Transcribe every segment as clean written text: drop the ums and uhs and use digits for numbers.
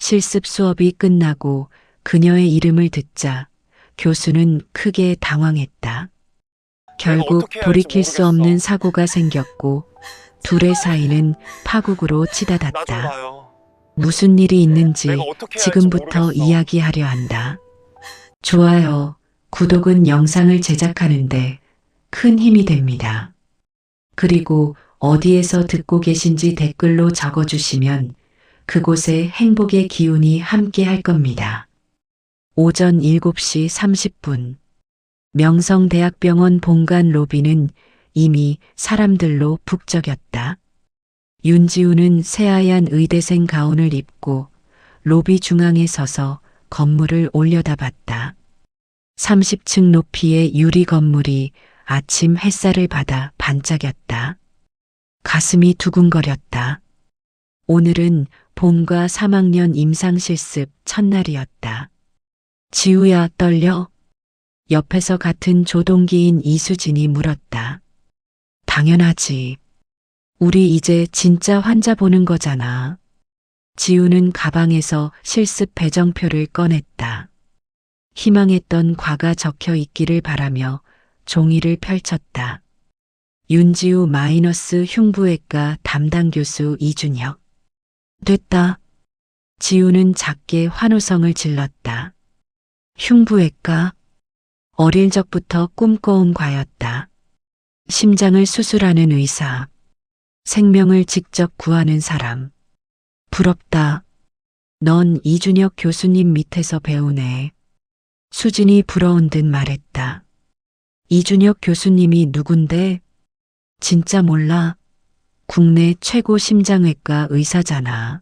실습 수업이 끝나고 그녀의 이름을 듣자 교수는 크게 당황했다. 내가 결국 어떻게 해야 할지 돌이킬 수 없는 모르겠어. 사고가 생겼고 둘의 사이는 파국으로 나 좀 치닫았다. 봐요. 무슨 일이 있는지 내가 어떻게 해야 할지 지금부터 모르겠어. 이야기하려 한다. 좋아요, 구독은 영상을 제작하는데 큰 힘이 됩니다. 그리고 어디에서 듣고 계신지 댓글로 적어주시면 그곳에 행복의 기운이 함께 할 겁니다. 오전 7시 30분. 명성대학병원 본관 로비는 이미 사람들로 북적였다. 윤지우는 새하얀 의대생 가운을 입고 로비 중앙에 서서 건물을 올려다봤다. 30층 높이의 유리 건물이 아침 햇살을 받아 반짝였다. 가슴이 두근거렸다. 오늘은 본과 3학년 임상실습 첫날이었다. 지우야, 떨려? 옆에서 같은 조동기인 이수진이 물었다. 당연하지. 우리 이제 진짜 환자 보는 거잖아. 지우는 가방에서 실습 배정표를 꺼냈다. 희망했던 과가 적혀 있기를 바라며 종이를 펼쳤다. 윤지우 마이너스 흉부외과 담당 교수 이준혁. 됐다. 지우는 작게 환호성을 질렀다. 흉부외과. 어릴 적부터 꿈꿔온 과였다. 심장을 수술하는 의사. 생명을 직접 구하는 사람. 부럽다. 넌 이준혁 교수님 밑에서 배우네. 수진이 부러운 듯 말했다. 이준혁 교수님이 누군데? 진짜 몰라. 국내 최고 심장외과 의사잖아.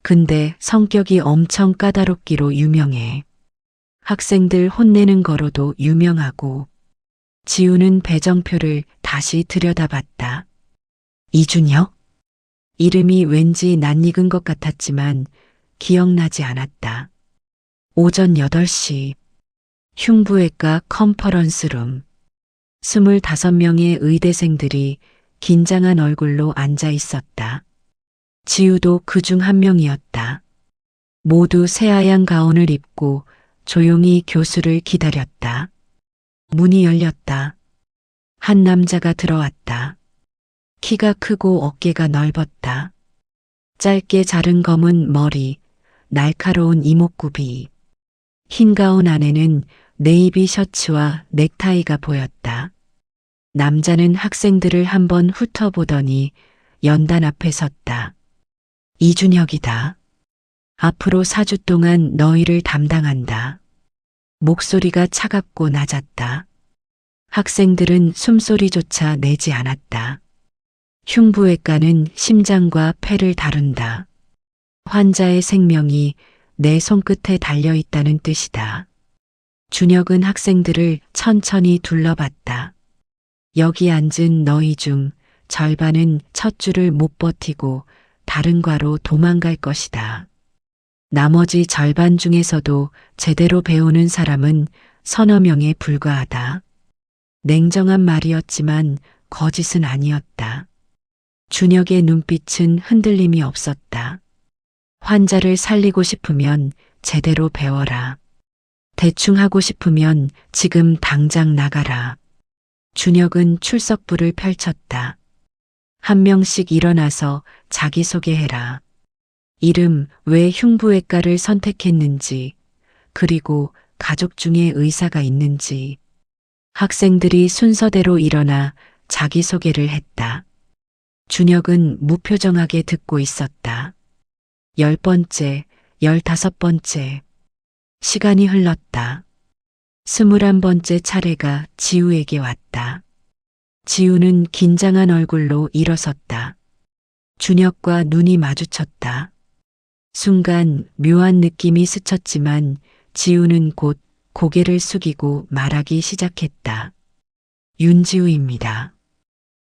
근데 성격이 엄청 까다롭기로 유명해. 학생들 혼내는 거로도 유명하고. 지우는 배정표를 다시 들여다봤다. 이준혁? 이름이 왠지 낯익은 것 같았지만 기억나지 않았다. 오전 8시. 흉부외과 컨퍼런스룸. 25명의 의대생들이 긴장한 얼굴로 앉아 있었다. 지우도 그중 한 명이었다. 모두 새하얀 가운을 입고 조용히 교수를 기다렸다. 문이 열렸다. 한 남자가 들어왔다. 키가 크고 어깨가 넓었다. 짧게 자른 검은 머리, 날카로운 이목구비. 흰 가운 안에는 네이비 셔츠와 넥타이가 보였다. 남자는 학생들을 한번 훑어보더니 연단 앞에 섰다. 이준혁이다. 앞으로 4주 동안 너희를 담당한다. 목소리가 차갑고 낮았다. 학생들은 숨소리조차 내지 않았다. 흉부외과는 심장과 폐를 다룬다. 환자의 생명이 내 손끝에 달려있다는 뜻이다. 준혁은 학생들을 천천히 둘러봤다. 여기 앉은 너희 중 절반은 첫 줄을 못 버티고 다른 과로 도망갈 것이다. 나머지 절반 중에서도 제대로 배우는 사람은 서너 명에 불과하다. 냉정한 말이었지만 거짓은 아니었다. 준혁의 눈빛은 흔들림이 없었다. 환자를 살리고 싶으면 제대로 배워라. 대충 하고 싶으면 지금 당장 나가라. 준혁은 출석부를 펼쳤다. 한 명씩 일어나서 자기소개해라. 이름, 왜 흉부외과를 선택했는지, 그리고 가족 중에 의사가 있는지. 학생들이 순서대로 일어나 자기소개를 했다. 준혁은 무표정하게 듣고 있었다. 10번째, 15번째. 시간이 흘렀다. 21번째 차례가 지우에게 왔다. 지우는 긴장한 얼굴로 일어섰다. 준혁과 눈이 마주쳤다. 순간 묘한 느낌이 스쳤지만 지우는 곧 고개를 숙이고 말하기 시작했다. 윤지우입니다.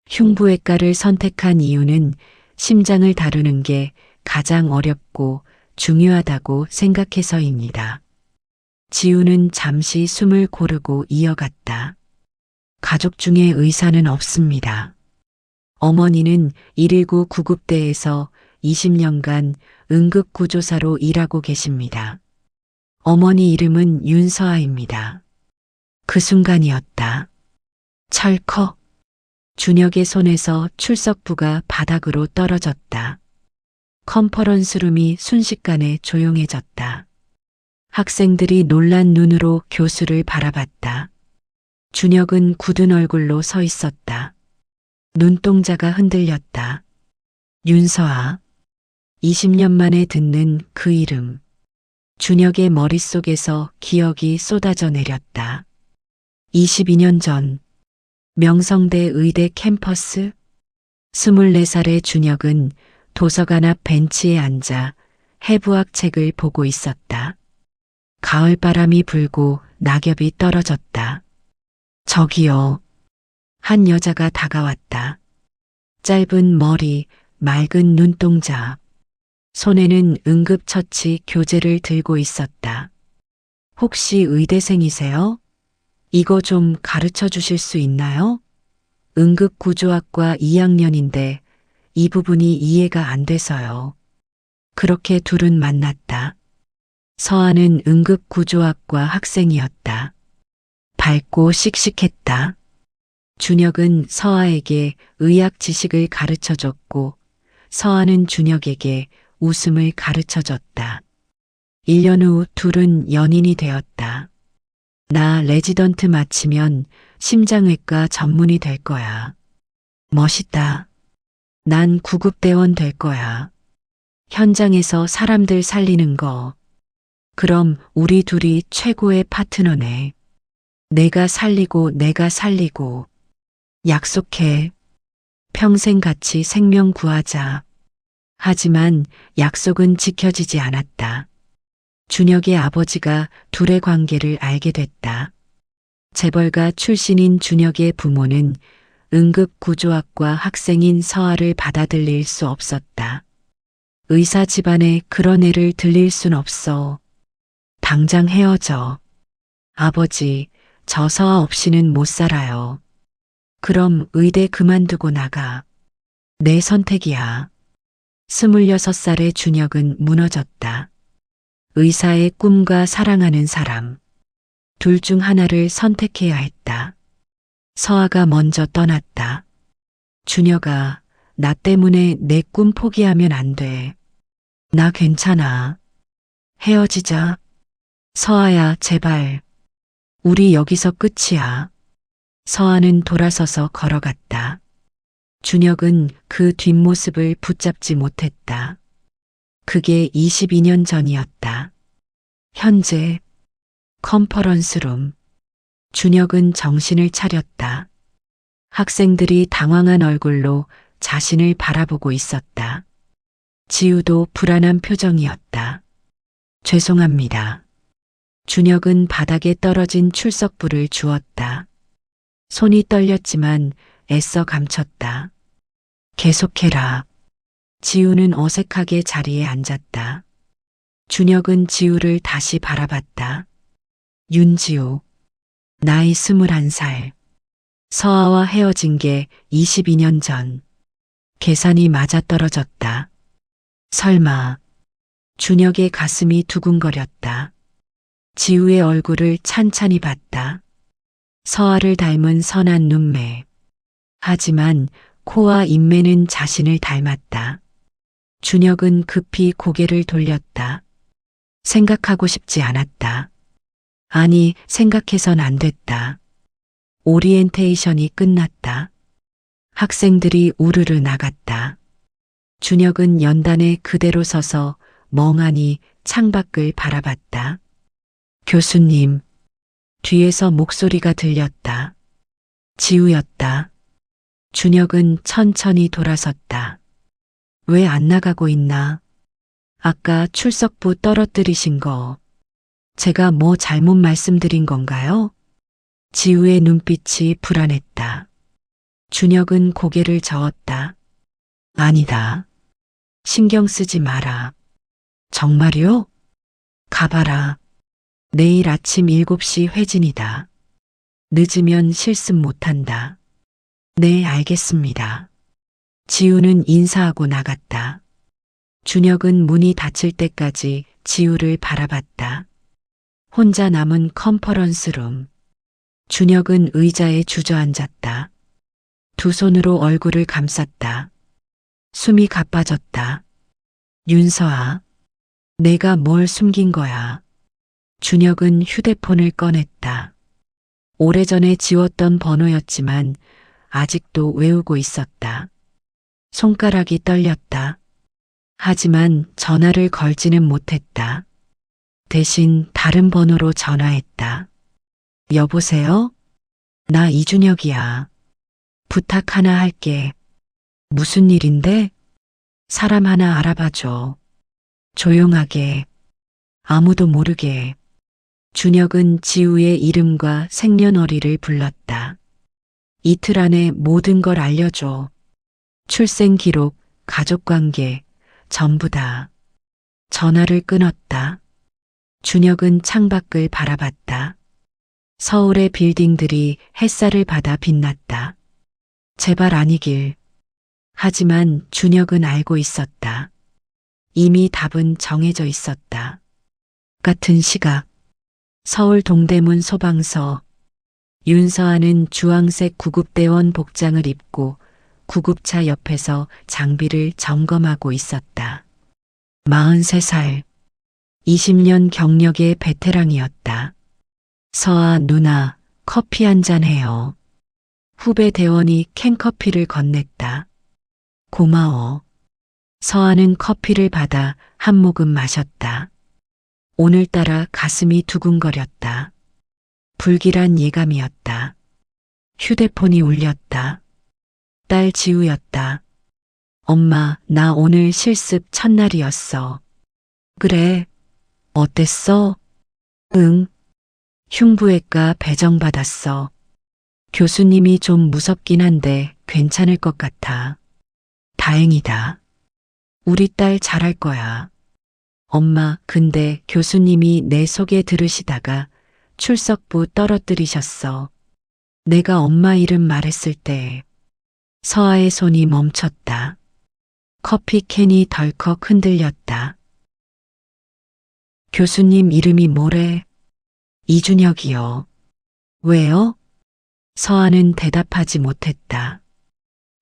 흉부외과를 선택한 이유는 심장을 다루는 게 가장 어렵고 중요하다고 생각해서입니다. 지우는 잠시 숨을 고르고 이어갔다. 가족 중에 의사는 없습니다. 어머니는 119 구급대에서 20년간 응급구조사로 일하고 계십니다. 어머니 이름은 윤서아입니다. 그 순간이었다. 철컥. 준혁의 손에서 출석부가 바닥으로 떨어졌다. 컨퍼런스룸이 순식간에 조용해졌다. 학생들이 놀란 눈으로 교수를 바라봤다. 준혁은 굳은 얼굴로 서 있었다. 눈동자가 흔들렸다. 윤서아. 20년 만에 듣는 그 이름. 준혁의 머릿속에서 기억이 쏟아져 내렸다. 22년 전 명성대 의대 캠퍼스. 24살의 준혁은 도서관 앞 벤치에 앉아 해부학 책을 보고 있었다. 가을바람이 불고 낙엽이 떨어졌다. 저기요. 한 여자가 다가왔다. 짧은 머리, 맑은 눈동자. 손에는 응급처치 교재를 들고 있었다. 혹시 의대생이세요? 이거 좀 가르쳐 주실 수 있나요? 응급구조학과 2학년인데 이 부분이 이해가 안 돼서요. 그렇게 둘은 만났다. 서아는 응급구조학과 학생이었다. 밝고 씩씩했다. 준혁은 서아에게 의학 지식을 가르쳐줬고 서아는 준혁에게 웃음을 가르쳐줬다. 1년 후 둘은 연인이 되었다. 나 레지던트 마치면 심장외과 전문의 될 거야. 멋있다. 난 구급대원 될 거야. 현장에서 사람들 살리는 거. 그럼 우리 둘이 최고의 파트너네. 내가 살리고 내가 살리고. 약속해. 평생 같이 생명 구하자. 하지만 약속은 지켜지지 않았다. 준혁의 아버지가 둘의 관계를 알게 됐다. 재벌가 출신인 준혁의 부모는 응급구조학과 학생인 서아를 받아들일 수 없었다. 의사 집안에 그런 애를 들릴 순 없어. 당장 헤어져. 아버지, 저 서아 없이는 못 살아요. 그럼 의대 그만두고 나가. 내 선택이야. 26살의 준혁은 무너졌다. 의사의 꿈과 사랑하는 사람. 둘 중 하나를 선택해야 했다. 서아가 먼저 떠났다. 준혁아, 나 때문에 내 꿈 포기하면 안 돼. 나 괜찮아. 헤어지자. 서아야, 제발. 우리 여기서 끝이야. 서아는 돌아서서 걸어갔다. 준혁은 그 뒷모습을 붙잡지 못했다. 그게 22년 전이었다. 현재 컨퍼런스룸. 준혁은 정신을 차렸다. 학생들이 당황한 얼굴로 자신을 바라보고 있었다. 지우도 불안한 표정이었다. 죄송합니다. 준혁은 바닥에 떨어진 출석부를 주웠다. 손이 떨렸지만 애써 감췄다. 계속해라. 지우는 어색하게 자리에 앉았다. 준혁은 지우를 다시 바라봤다. 윤지우. 나이 21살. 서아와 헤어진 게 22년 전. 계산이 맞아떨어졌다. 설마. 준혁의 가슴이 두근거렸다. 지우의 얼굴을 찬찬히 봤다. 서아를 닮은 선한 눈매. 하지만 코와 인매는 자신을 닮았다. 준혁은 급히 고개를 돌렸다. 생각하고 싶지 않았다. 아니, 생각해선 안 됐다. 오리엔테이션이 끝났다. 학생들이 우르르 나갔다. 준혁은 연단에 그대로 서서 멍하니 창밖을 바라봤다. 교수님. 뒤에서 목소리가 들렸다. 지우였다. 준혁은 천천히 돌아섰다. 왜 안 나가고 있나? 아까 출석부 떨어뜨리신 거. 제가 뭐 잘못 말씀드린 건가요? 지우의 눈빛이 불안했다. 준혁은 고개를 저었다. 아니다. 신경 쓰지 마라. 정말요? 가봐라. 내일 아침 7시 회진이다. 늦으면 실습 못한다. 네, 알겠습니다. 지우는 인사하고 나갔다. 준혁은 문이 닫힐 때까지 지우를 바라봤다. 혼자 남은 컨퍼런스룸. 준혁은 의자에 주저앉았다. 두 손으로 얼굴을 감쌌다. 숨이 가빠졌다. 윤서아, 내가 뭘 숨긴 거야? 준혁은 휴대폰을 꺼냈다. 오래전에 지웠던 번호였지만 아직도 외우고 있었다. 손가락이 떨렸다. 하지만 전화를 걸지는 못했다. 대신 다른 번호로 전화했다. 여보세요? 나 이준혁이야. 부탁 하나 할게. 무슨 일인데? 사람 하나 알아봐줘. 조용하게. 아무도 모르게. 준혁은 지우의 이름과 생년월일을 불렀다. 이틀 안에 모든 걸 알려줘. 출생 기록, 가족관계, 전부 다. 전화를 끊었다. 준혁은 창밖을 바라봤다. 서울의 빌딩들이 햇살을 받아 빛났다. 제발 아니길. 하지만 준혁은 알고 있었다. 이미 답은 정해져 있었다. 같은 시각. 서울 동대문 소방서. 윤서아는 주황색 구급대원 복장을 입고 구급차 옆에서 장비를 점검하고 있었다. 43살. 20년 경력의 베테랑이었다. 서아 누나, 커피 한잔 해요. 후배 대원이 캔커피를 건넸다. 고마워. 서아는 커피를 받아 한 모금 마셨다. 오늘따라 가슴이 두근거렸다. 불길한 예감이었다. 휴대폰이 울렸다. 딸 지우였다. 엄마, 나 오늘 실습 첫날이었어. 그래, 어땠어? 응. 흉부외과 배정받았어. 교수님이 좀 무섭긴 한데 괜찮을 것 같아. 다행이다. 우리 딸 잘할 거야. 엄마, 근데 교수님이 내 소개 들으시다가 출석부 떨어뜨리셨어. 내가 엄마 이름 말했을 때 서아의 손이 멈췄다. 커피 캔이 덜컥 흔들렸다. 교수님 이름이 뭐래? 이준혁이요. 왜요? 서아는 대답하지 못했다.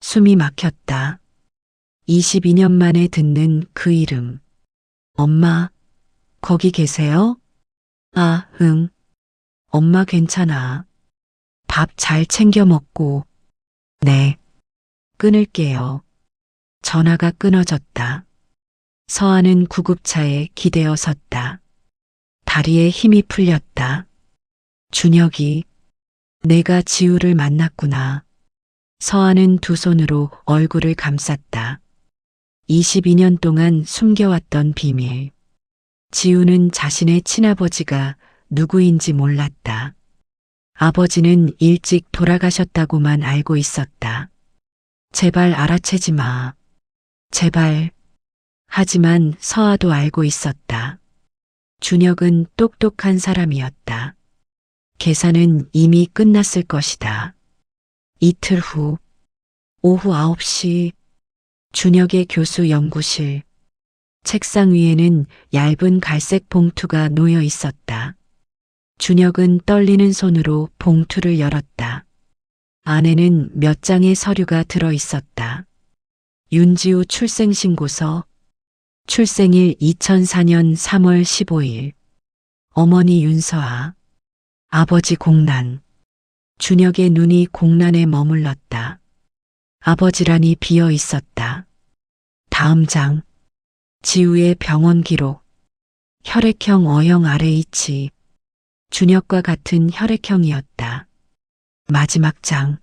숨이 막혔다. 22년 만에 듣는 그 이름. 엄마, 거기 계세요? 아, 응. 엄마 괜찮아. 밥 잘 챙겨 먹고. 네. 끊을게요. 전화가 끊어졌다. 서아는 구급차에 기대어 섰다. 다리에 힘이 풀렸다. 준혁이, 내가 지우를 만났구나. 서아는 두 손으로 얼굴을 감쌌다. 22년 동안 숨겨왔던 비밀. 지우는 자신의 친아버지가 누구인지 몰랐다. 아버지는 일찍 돌아가셨다고만 알고 있었다. 제발 알아채지 마. 제발. 하지만 서아도 알고 있었다. 준혁은 똑똑한 사람이었다. 계산은 이미 끝났을 것이다. 이틀 후, 오후 9시, 준혁의 교수 연구실. 책상 위에는 얇은 갈색 봉투가 놓여 있었다. 준혁은 떨리는 손으로 봉투를 열었다. 안에는 몇 장의 서류가 들어 있었다. 윤지우 출생신고서, 출생일 2004년 3월 15일, 어머니 윤서아, 아버지 공란. 준혁의 눈이 공란에 머물렀다. 아버지란이 비어 있었다. 다음 장. 지우의 병원 기록. 혈액형 O형 RH. 준혁과 같은 혈액형이었다. 마지막 장.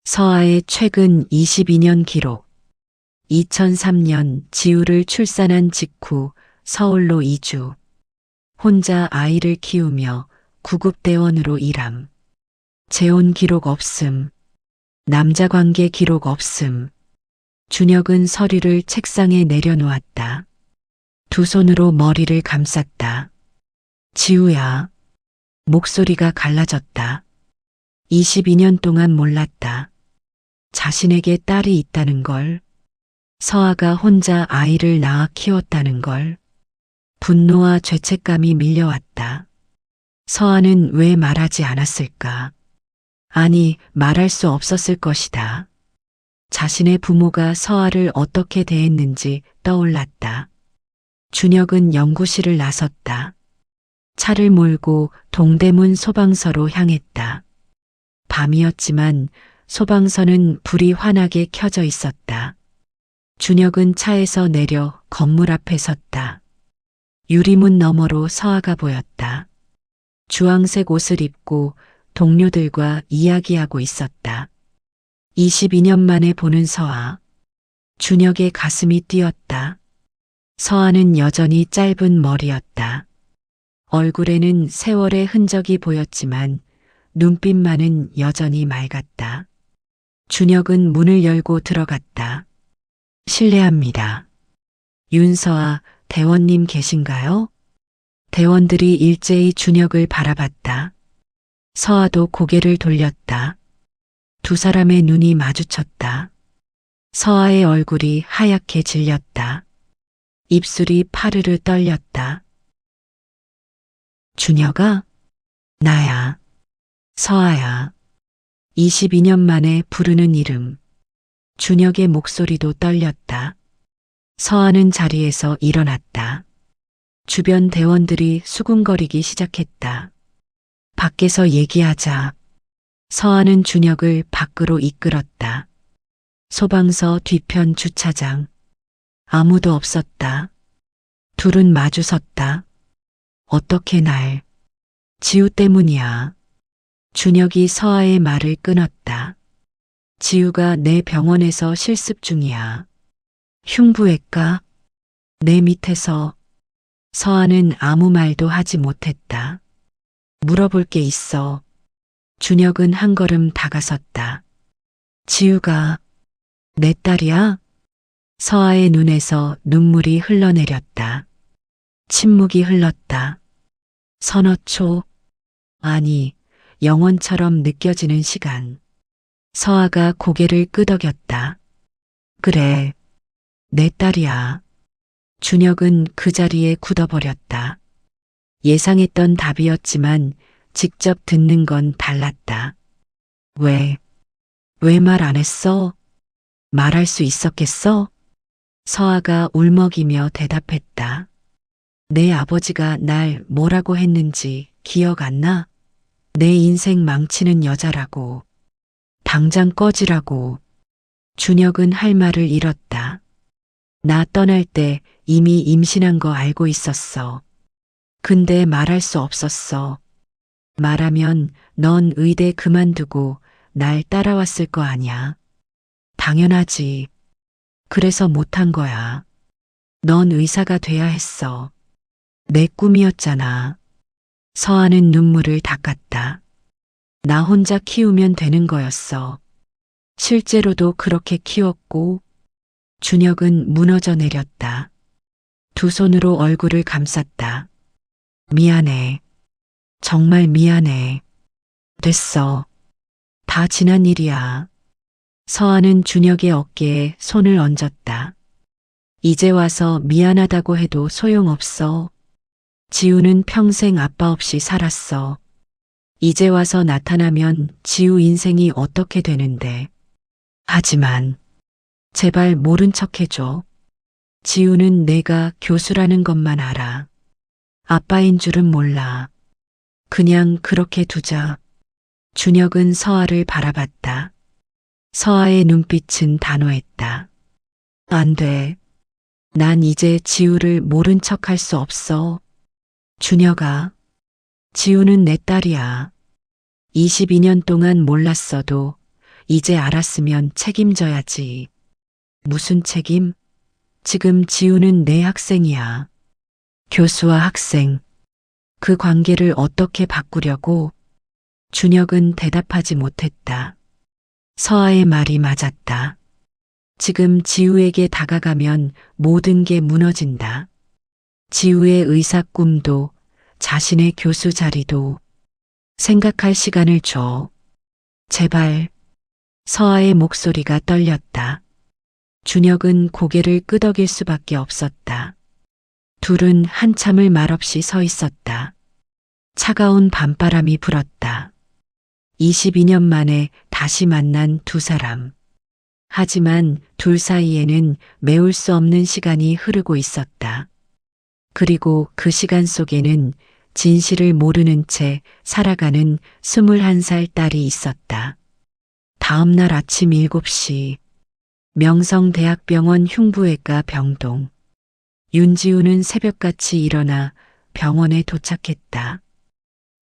서아의 최근 22년 기록. 2003년 지우를 출산한 직후 서울로 이주. 혼자 아이를 키우며 구급대원으로 일함. 재혼 기록 없음. 남자 관계 기록 없음. 준혁은 서류를 책상에 내려놓았다. 두 손으로 머리를 감쌌다. 지우야. 목소리가 갈라졌다. 22년 동안 몰랐다. 자신에게 딸이 있다는 걸. 서아가 혼자 아이를 낳아 키웠다는 걸. 분노와 죄책감이 밀려왔다. 서아는 왜 말하지 않았을까? 아니, 말할 수 없었을 것이다. 자신의 부모가 서아를 어떻게 대했는지 떠올랐다. 준혁은 연구실을 나섰다. 차를 몰고 동대문 소방서로 향했다. 밤이었지만 소방서는 불이 환하게 켜져 있었다. 준혁은 차에서 내려 건물 앞에 섰다. 유리문 너머로 서아가 보였다. 주황색 옷을 입고 동료들과 이야기하고 있었다. 22년 만에 보는 서아. 준혁의 가슴이 뛰었다. 서아는 여전히 짧은 머리였다. 얼굴에는 세월의 흔적이 보였지만 눈빛만은 여전히 맑았다. 준혁은 문을 열고 들어갔다. 실례합니다. 윤서아, 대원님 계신가요? 대원들이 일제히 준혁을 바라봤다. 서아도 고개를 돌렸다. 두 사람의 눈이 마주쳤다. 서아의 얼굴이 하얗게 질렸다. 입술이 파르르 떨렸다. 준혁아? 나야. 서아야. 22년 만에 부르는 이름. 준혁의 목소리도 떨렸다. 서아는 자리에서 일어났다. 주변 대원들이 수군거리기 시작했다. 밖에서 얘기하자. 서아는 준혁을 밖으로 이끌었다. 소방서 뒤편 주차장. 아무도 없었다. 둘은 마주섰다. 어떻게 날. 지우 때문이야. 준혁이 서아의 말을 끊었다. 지우가 내 병원에서 실습 중이야. 흉부외과. 내 밑에서. 서아는 아무 말도 하지 못했다. 물어볼 게 있어. 준혁은 한 걸음 다가섰다. 지우가 내 딸이야? 서아의 눈에서 눈물이 흘러내렸다. 침묵이 흘렀다. 서너 초, 아니, 영원처럼 느껴지는 시간. 서아가 고개를 끄덕였다. 그래, 내 딸이야. 준혁은 그 자리에 굳어버렸다. 예상했던 답이었지만 직접 듣는 건 달랐다. 왜 말 안 했어? 말할 수 있었겠어? 서아가 울먹이며 대답했다. 내 아버지가 날 뭐라고 했는지 기억 안 나? 내 인생 망치는 여자라고. 당장 꺼지라고. 준혁은 할 말을 잃었다. 나 떠날 때 이미 임신한 거 알고 있었어. 근데 말할 수 없었어. 말하면 넌 의대 그만두고 날 따라왔을 거 아냐. 당연하지. 그래서 못한 거야. 넌 의사가 돼야 했어. 내 꿈이었잖아. 서아는 눈물을 닦았다. 나 혼자 키우면 되는 거였어. 실제로도 그렇게 키웠고. 준혁은 무너져 내렸다. 두 손으로 얼굴을 감쌌다. 미안해. 정말 미안해. 됐어. 다 지난 일이야. 서아는 준혁의 어깨에 손을 얹었다. 이제 와서 미안하다고 해도 소용없어. 지우는 평생 아빠 없이 살았어. 이제 와서 나타나면 지우 인생이 어떻게 되는데. 하지만 제발 모른 척 해줘. 지우는 내가 교수라는 것만 알아. 아빠인 줄은 몰라. 그냥 그렇게 두자. 준혁은 서아를 바라봤다. 서아의 눈빛은 단호했다. 안 돼. 난 이제 지우를 모른 척 할 수 없어. 준혁아, 지우는 내 딸이야. 22년 동안 몰랐어도 이제 알았으면 책임져야지. 무슨 책임? 지금 지우는 내 학생이야. 교수와 학생. 그 관계를 어떻게 바꾸려고? 준혁은 대답하지 못했다. 서아의 말이 맞았다. 지금 지우에게 다가가면 모든 게 무너진다. 지우의 의사 꿈도 자신의 교수 자리도 생각할 시간을 줘. 제발. 서아의 목소리가 떨렸다. 준혁은 고개를 끄덕일 수밖에 없었다. 둘은 한참을 말없이 서 있었다. 차가운 밤바람이 불었다. 22년 만에 다시 만난 두 사람. 하지만 둘 사이에는 메울 수 없는 시간이 흐르고 있었다. 그리고 그 시간 속에는 진실을 모르는 채 살아가는 21살 딸이 있었다. 다음 날 아침 7시 명성대학병원 흉부외과 병동. 윤지우는 새벽같이 일어나 병원에 도착했다.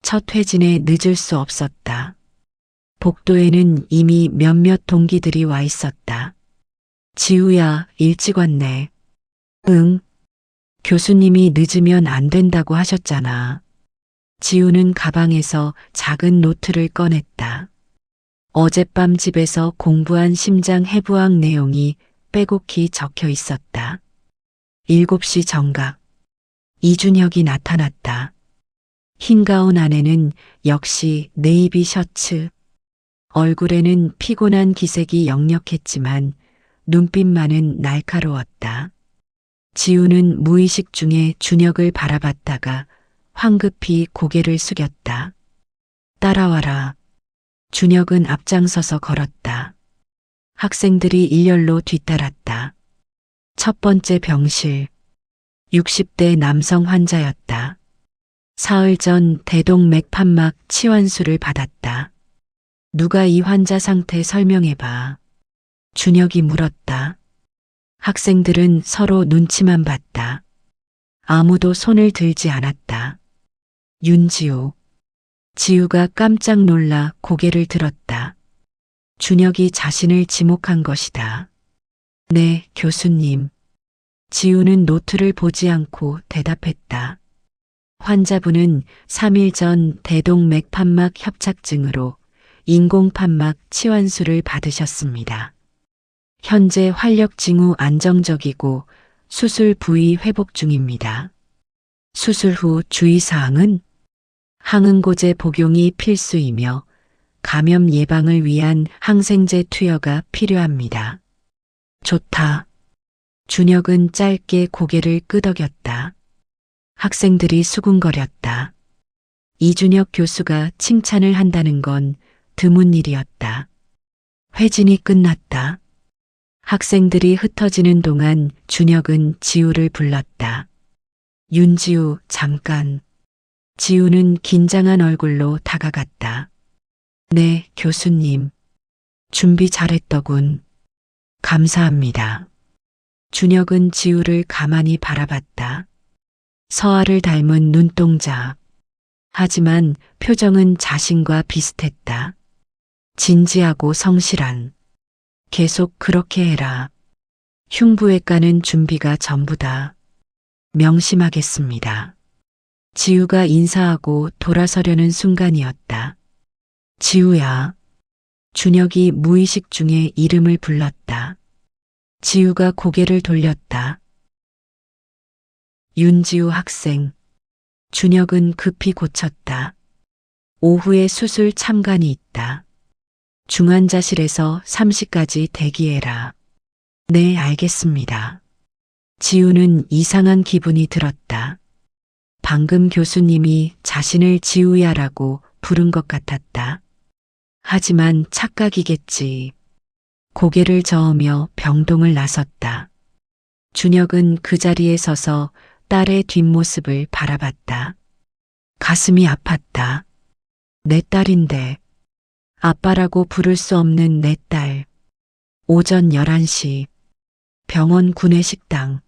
첫 회진에 늦을 수 없었다. 복도에는 이미 몇몇 동기들이 와 있었다. 지우야, 일찍 왔네. 응. 교수님이 늦으면 안 된다고 하셨잖아. 지우는 가방에서 작은 노트를 꺼냈다. 어젯밤 집에서 공부한 심장 해부학 내용이 빼곡히 적혀 있었다. 7시 정각. 이준혁이 나타났다. 흰 가운 안에는 역시 네이비 셔츠. 얼굴에는 피곤한 기색이 역력했지만 눈빛만은 날카로웠다. 지우는 무의식 중에 준혁을 바라봤다가 황급히 고개를 숙였다. 따라와라. 준혁은 앞장서서 걸었다. 학생들이 일렬로 뒤따랐다. 첫 번째 병실. 60대 남성 환자였다. 사흘 전 대동맥판막 치환술을 받았다. 누가 이 환자 상태 설명해봐. 준혁이 물었다. 학생들은 서로 눈치만 봤다. 아무도 손을 들지 않았다. 윤지우. 지우가 깜짝 놀라 고개를 들었다. 준혁이 자신을 지목한 것이다. 네, 교수님. 지우는 노트를 보지 않고 대답했다. 환자분은 3일 전 대동맥판막 협착증으로 인공판막 치환술을 받으셨습니다. 현재 활력 징후 안정적이고 수술 부위 회복 중입니다. 수술 후 주의사항은 항응고제 복용이 필수이며 감염 예방을 위한 항생제 투여가 필요합니다. 좋다. 준혁은 짧게 고개를 끄덕였다. 학생들이 수군거렸다. 이준혁 교수가 칭찬을 한다는 건 드문 일이었다. 회진이 끝났다. 학생들이 흩어지는 동안 준혁은 지우를 불렀다. 윤지우, 잠깐. 지우는 긴장한 얼굴로 다가갔다. 네, 교수님. 준비 잘했더군. 감사합니다. 준혁은 지우를 가만히 바라봤다. 서아를 닮은 눈동자. 하지만 표정은 자신과 비슷했다. 진지하고 성실한. 계속 그렇게 해라. 흉부외과는 준비가 전부다. 명심하겠습니다. 지우가 인사하고 돌아서려는 순간이었다. 지우야. 준혁이 무의식 중에 이름을 불렀다. 지우가 고개를 돌렸다. 윤지우 학생. 준혁은 급히 고쳤다. 오후에 수술 참관이 있다. 중환자실에서 3시까지 대기해라. 네, 알겠습니다. 지우는 이상한 기분이 들었다. 방금 교수님이 자신을 지우야라고 부른 것 같았다. 하지만 착각이겠지. 고개를 저으며 병동을 나섰다. 준혁은 그 자리에 서서 딸의 뒷모습을 바라봤다. 가슴이 아팠다. 내 딸인데. 아빠라고 부를 수 없는 내 딸. 오전 11시. 병원 구내식당.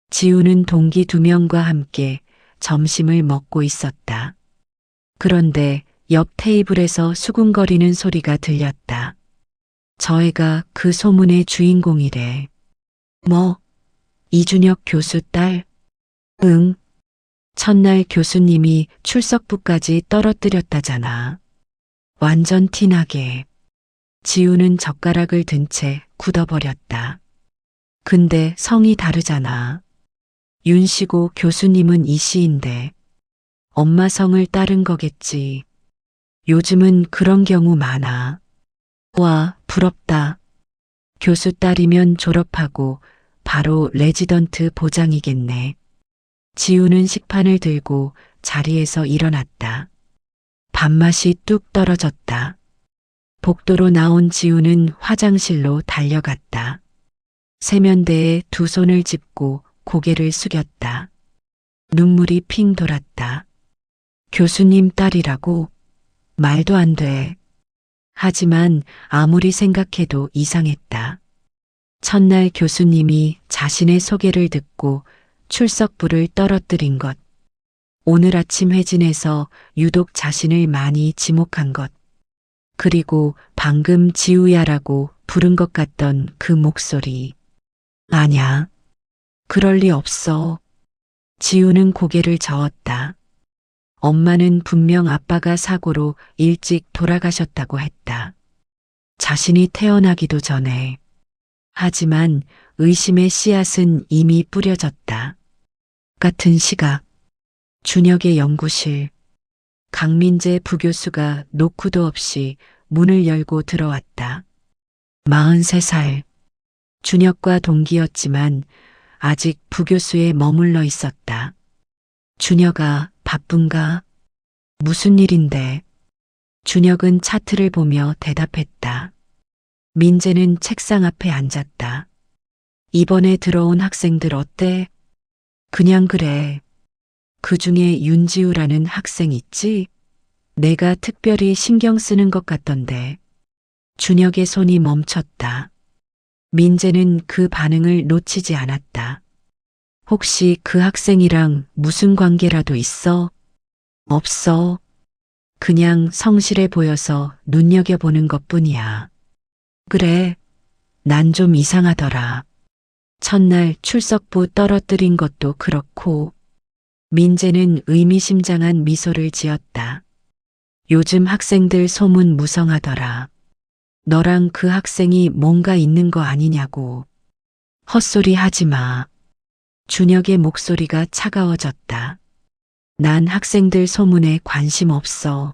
지우는 동기 2명과 함께 점심을 먹고 있었다. 그런데 옆 테이블에서 수군거리는 소리가 들렸다. 저 애가 그 소문의 주인공이래. 뭐? 이준혁 교수 딸? 응. 첫날 교수님이 출석부까지 떨어뜨렸다잖아. 완전 티나게. 지우는 젓가락을 든 채 굳어버렸다. 근데 성이 다르잖아. 윤씨고 교수님은 이씨인데 엄마 성을 따른 거겠지. 요즘은 그런 경우 많아. 와, 부럽다. 교수 딸이면 졸업하고 바로 레지던트 보장이겠네. 지우는 식판을 들고 자리에서 일어났다. 밥맛이 뚝 떨어졌다. 복도로 나온 지우는 화장실로 달려갔다. 세면대에 두 손을 짚고 고개를 숙였다. 눈물이 핑 돌았다. 교수님 딸이라고? 말도 안 돼. 하지만 아무리 생각해도 이상했다. 첫날 교수님이 자신의 소개를 듣고 출석부를 떨어뜨린 것. 오늘 아침 회진에서 유독 자신을 많이 지목한 것. 그리고 방금 지우야라고 부른 것 같던 그 목소리. 아냐. 그럴 리 없어. 지우는 고개를 저었다. 엄마는 분명 아빠가 사고로 일찍 돌아가셨다고 했다. 자신이 태어나기도 전에. 하지만 의심의 씨앗은 이미 뿌려졌다. 같은 시각, 준혁의 연구실. 강민재 부교수가 노크도 없이 문을 열고 들어왔다. 43살. 준혁과 동기였지만 아직 부교수에 머물러 있었다. 준혁아, 바쁜가? 무슨 일인데? 준혁은 차트를 보며 대답했다. 민재는 책상 앞에 앉았다. 이번에 들어온 학생들 어때? 그냥 그래. 그 중에 윤지우라는 학생 있지? 내가 특별히 신경 쓰는 것 같던데. 준혁의 손이 멈췄다. 민재는 그 반응을 놓치지 않았다. 혹시 그 학생이랑 무슨 관계라도 있어? 없어. 그냥 성실해 보여서 눈여겨보는 것뿐이야. 그래. 난 좀 이상하더라. 첫날 출석부 떨어뜨린 것도 그렇고. 민재는 의미심장한 미소를 지었다. 요즘 학생들 소문 무성하더라. 너랑 그 학생이 뭔가 있는 거 아니냐고. 헛소리 하지 마. 준혁의 목소리가 차가워졌다. 난 학생들 소문에 관심 없어.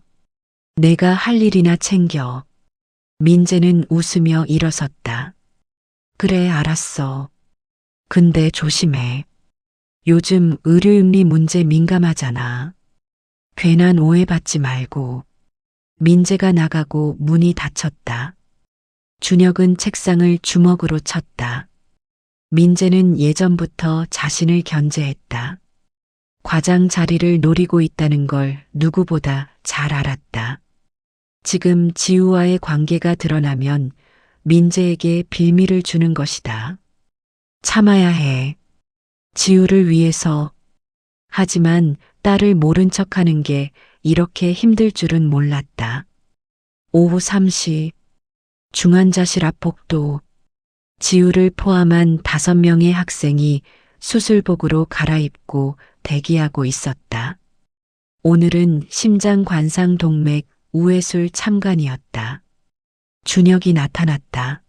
내가 할 일이나 챙겨. 민재는 웃으며 일어섰다. 그래, 알았어. 근데 조심해. 요즘 의료윤리 문제 민감하잖아. 괜한 오해받지 말고. 민재가 나가고 문이 닫혔다. 준혁은 책상을 주먹으로 쳤다. 민재는 예전부터 자신을 견제했다. 과장 자리를 노리고 있다는 걸 누구보다 잘 알았다. 지금 지우와의 관계가 드러나면 민재에게 빌미를 주는 것이다. 참아야 해. 지우를 위해서. 하지만 딸을 모른 척하는 게 이렇게 힘들 줄은 몰랐다. 오후 3시 중환자실 앞 복도. 지우를 포함한 5명의 학생이 수술복으로 갈아입고 대기하고 있었다. 오늘은 심장관상동맥 우회술 참관이었다. 준혁이 나타났다.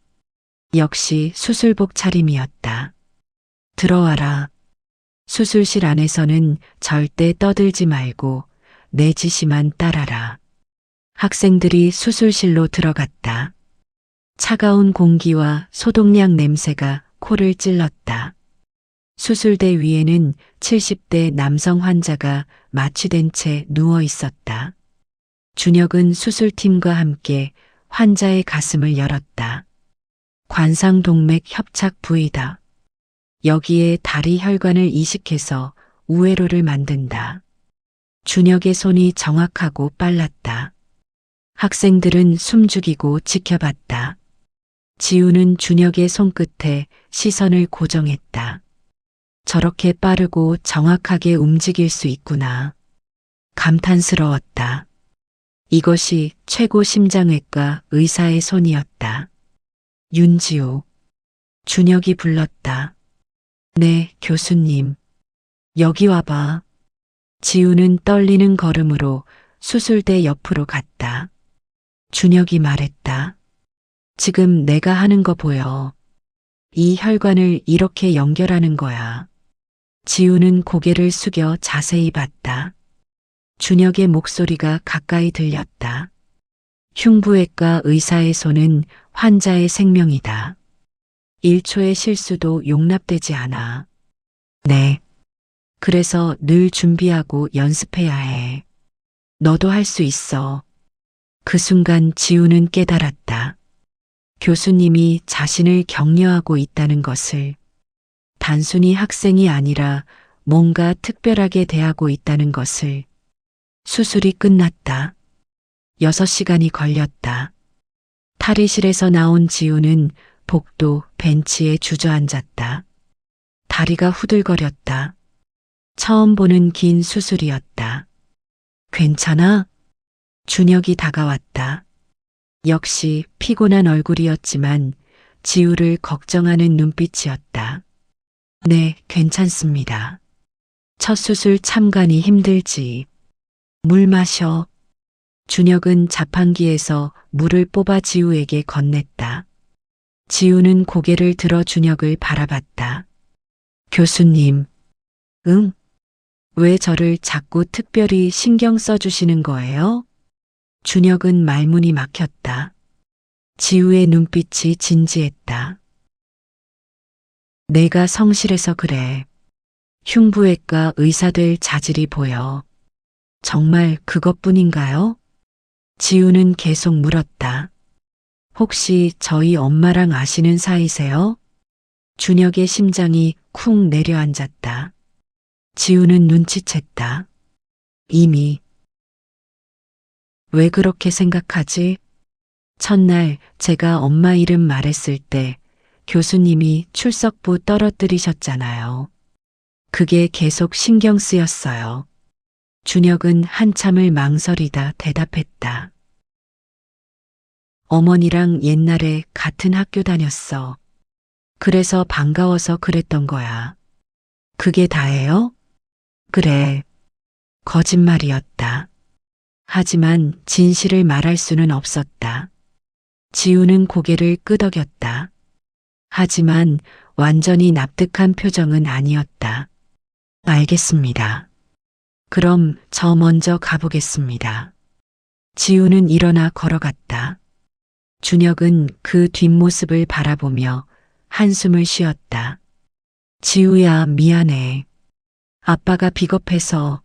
역시 수술복 차림이었다. 들어와라. 수술실 안에서는 절대 떠들지 말고 내 지시만 따라라. 학생들이 수술실로 들어갔다. 차가운 공기와 소독약 냄새가 코를 찔렀다. 수술대 위에는 70대 남성 환자가 마취된 채 누워 있었다. 준혁은 수술팀과 함께 환자의 가슴을 열었다. 관상동맥 협착 부위다. 여기에 다리 혈관을 이식해서 우회로를 만든다. 준혁의 손이 정확하고 빨랐다. 학생들은 숨죽이고 지켜봤다. 지우는 준혁의 손끝에 시선을 고정했다. 저렇게 빠르고 정확하게 움직일 수 있구나. 감탄스러웠다. 이것이 최고 심장외과 의사의 손이었다. 윤지우. 준혁이 불렀다. 네, 교수님. 여기 와봐. 지우는 떨리는 걸음으로 수술대 옆으로 갔다. 준혁이 말했다. 지금 내가 하는 거 보여. 이 혈관을 이렇게 연결하는 거야. 지우는 고개를 숙여 자세히 봤다. 준혁의 목소리가 가까이 들렸다. 흉부외과 의사의 손은 환자의 생명이다. 1초의 실수도 용납되지 않아. 네. 그래서 늘 준비하고 연습해야 해. 너도 할 수 있어. 그 순간 지우는 깨달았다. 교수님이 자신을 격려하고 있다는 것을, 단순히 학생이 아니라 뭔가 특별하게 대하고 있다는 것을. 수술이 끝났다. 6시간이 걸렸다. 탈의실에서 나온 지우는 복도 벤치에 주저앉았다. 다리가 후들거렸다. 처음 보는 긴 수술이었다. 괜찮아? 준혁이 다가왔다. 역시 피곤한 얼굴이었지만 지우를 걱정하는 눈빛이었다. 네, 괜찮습니다. 첫 수술 참관이 힘들지. 물 마셔. 준혁은 자판기에서 물을 뽑아 지우에게 건넸다. 지우는 고개를 들어 준혁을 바라봤다. 교수님. 응? 왜 저를 자꾸 특별히 신경 써주시는 거예요? 준혁은 말문이 막혔다. 지우의 눈빛이 진지했다. 내가 성실해서 그래. 흉부외과 의사 될 자질이 보여. 정말 그것뿐인가요? 지우는 계속 물었다. 혹시 저희 엄마랑 아시는 사이세요? 준혁의 심장이 쿵 내려앉았다. 지우는 눈치챘다. 이미. 왜 그렇게 생각하지? 첫날 제가 엄마 이름 말했을 때 교수님이 출석부 떨어뜨리셨잖아요. 그게 계속 신경 쓰였어요. 준혁은 한참을 망설이다 대답했다. 어머니랑 옛날에 같은 학교 다녔어. 그래서 반가워서 그랬던 거야. 그게 다예요? 그래. 거짓말이었다. 하지만 진실을 말할 수는 없었다. 지우는 고개를 끄덕였다. 하지만 완전히 납득한 표정은 아니었다. 알겠습니다. 그럼 저 먼저 가보겠습니다. 지우는 일어나 걸어갔다. 준혁은 그 뒷모습을 바라보며 한숨을 쉬었다. 지우야, 미안해. 아빠가 비겁해서.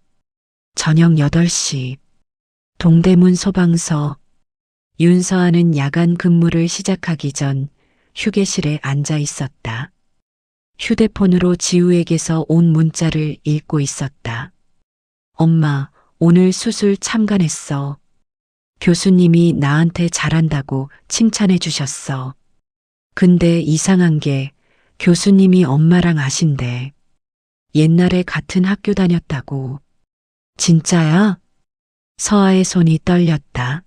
저녁 8시. 동대문 소방서. 윤서아는 야간 근무를 시작하기 전 휴게실에 앉아 있었다. 휴대폰으로 지우에게서 온 문자를 읽고 있었다. 엄마, 오늘 수술 참관했어. 교수님이 나한테 잘한다고 칭찬해 주셨어. 근데 이상한 게 교수님이 엄마랑 아신대. 옛날에 같은 학교 다녔다고. 진짜야? 서아의 손이 떨렸다.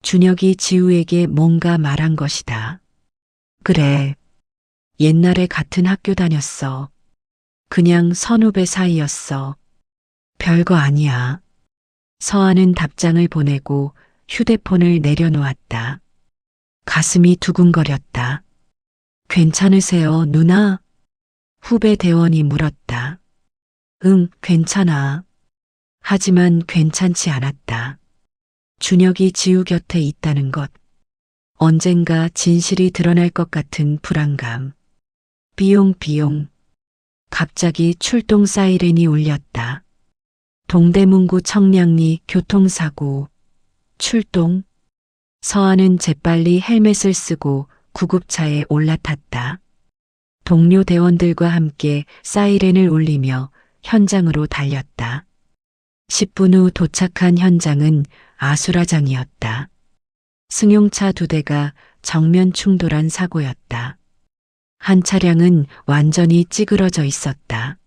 준혁이 지우에게 뭔가 말한 것이다. 그래. 옛날에 같은 학교 다녔어. 그냥 선후배 사이였어. 별거 아니야. 서아는 답장을 보내고 휴대폰을 내려놓았다. 가슴이 두근거렸다. 괜찮으세요, 누나? 후배 대원이 물었다. 응, 괜찮아. 하지만 괜찮지 않았다. 준혁이 지우 곁에 있다는 것. 언젠가 진실이 드러날 것 같은 불안감. 비용. 갑자기 출동 사이렌이 울렸다. 동대문구 청량리 교통사고. 출동. 서아는 재빨리 헬멧을 쓰고 구급차에 올라탔다. 동료 대원들과 함께 사이렌을 울리며 현장으로 달렸다. 10분 후 도착한 현장은 아수라장이었다. 승용차 2대가 정면 충돌한 사고였다. 한 차량은 완전히 찌그러져 있었다.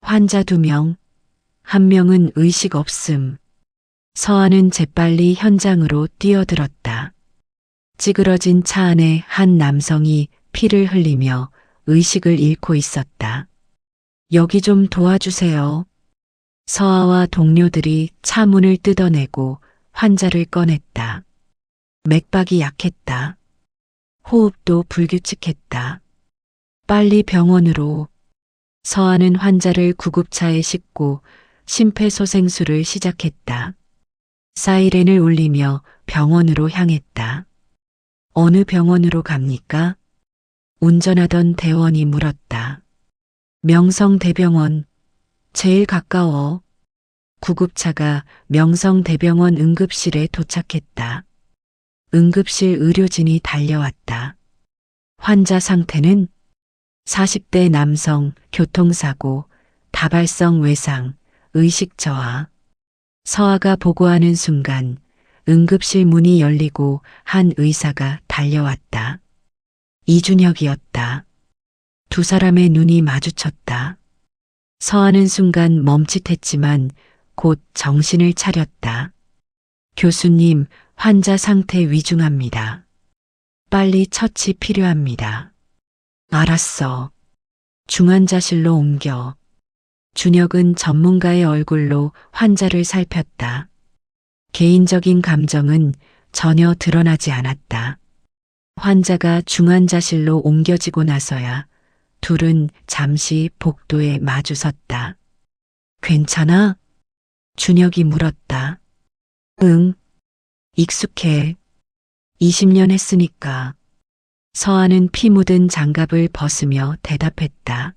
환자 2명, 1명은 의식 없음. 서아는 재빨리 현장으로 뛰어들었다. 찌그러진 차 안에 한 남성이 피를 흘리며 의식을 잃고 있었다. 여기 좀 도와주세요. 서아와 동료들이 차 문을 뜯어내고 환자를 꺼냈다. 맥박이 약했다. 호흡도 불규칙했다. 빨리 병원으로. 서아는 환자를 구급차에 싣고 심폐소생술을 시작했다. 사이렌을 울리며 병원으로 향했다. 어느 병원으로 갑니까? 운전하던 대원이 물었다. 명성대병원, 제일 가까워. 구급차가 명성대병원 응급실에 도착했다. 응급실 의료진이 달려왔다. 환자 상태는 40대 남성, 교통사고, 다발성 외상, 의식 저하. 서아가 보고하는 순간 응급실 문이 열리고 한 의사가 달려왔다. 이준혁이었다. 두 사람의 눈이 마주쳤다. 서아는 순간 멈칫했지만 곧 정신을 차렸다. 교수님, 환자 상태 위중합니다. 빨리 처치 필요합니다. 알았어. 중환자실로 옮겨. 준혁은 전문가의 얼굴로 환자를 살폈다. 개인적인 감정은 전혀 드러나지 않았다. 환자가 중환자실로 옮겨지고 나서야 둘은 잠시 복도에 마주섰다. 괜찮아? 준혁이 물었다. 응. 익숙해. 20년 했으니까. 서아는 피 묻은 장갑을 벗으며 대답했다.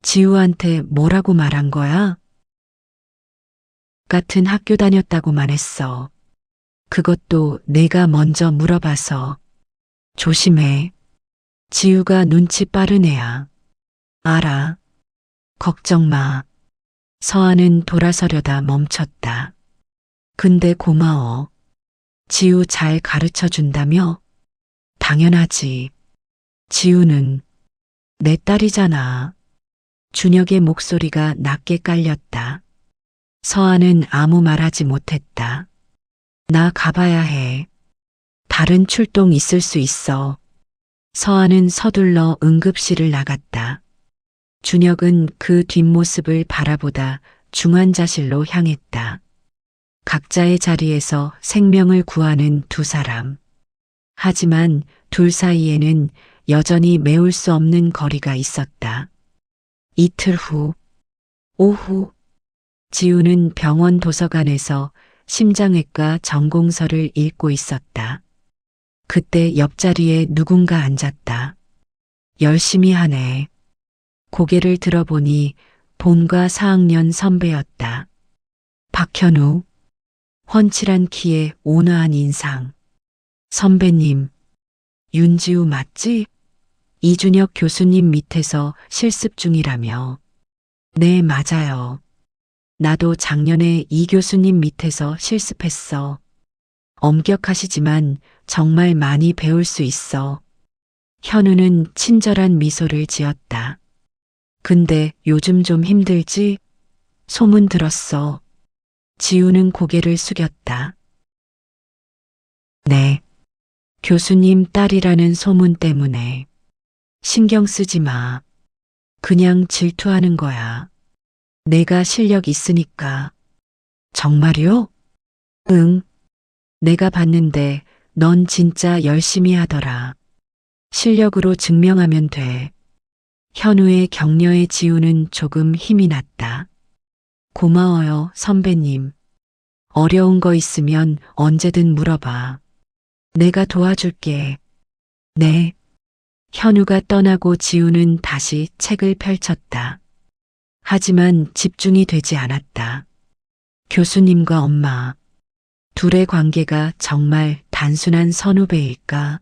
지우한테 뭐라고 말한 거야? 같은 학교 다녔다고만 했어. 그것도 내가 먼저 물어봐서. 조심해. 지우가 눈치 빠른 애야. 알아. 걱정 마. 서아는 돌아서려다 멈췄다. 근데 고마워. 지우 잘 가르쳐 준다며? 당연하지. 지우는 내 딸이잖아. 준혁의 목소리가 낮게 깔렸다. 서아는 아무 말하지 못했다. 나 가봐야 해. 다른 출동 있을 수 있어. 서아는 서둘러 응급실을 나갔다. 준혁은 그 뒷모습을 바라보다 중환자실로 향했다. 각자의 자리에서 생명을 구하는 두 사람. 하지만 둘 사이에는 여전히 메울 수 없는 거리가 있었다. 이틀 후, 오후, 지우는 병원 도서관에서 심장외과 전공서를 읽고 있었다. 그때 옆자리에 누군가 앉았다. 열심히 하네. 고개를 들어보니 본과 4학년 선배였다. 박현우. 훤칠한 키에 온화한 인상. 선배님, 윤지우 맞지? 이준혁 교수님 밑에서 실습 중이라며. 네, 맞아요. 나도 작년에 이 교수님 밑에서 실습했어. 엄격하시지만 정말 많이 배울 수 있어. 현우는 친절한 미소를 지었다. 근데 요즘 좀 힘들지? 소문 들었어. 지우는 고개를 숙였다. 네. 교수님 딸이라는 소문 때문에. 신경 쓰지 마. 그냥 질투하는 거야. 내가 실력 있으니까. 정말요? 응. 내가 봤는데 넌 진짜 열심히 하더라. 실력으로 증명하면 돼. 현우의 격려에 지우는 조금 힘이 났다. 고마워요, 선배님. 어려운 거 있으면 언제든 물어봐. 내가 도와줄게. 네. 현우가 떠나고 지우는 다시 책을 펼쳤다. 하지만 집중이 되지 않았다. 교수님과 엄마. 둘의 관계가 정말 단순한 선후배일까?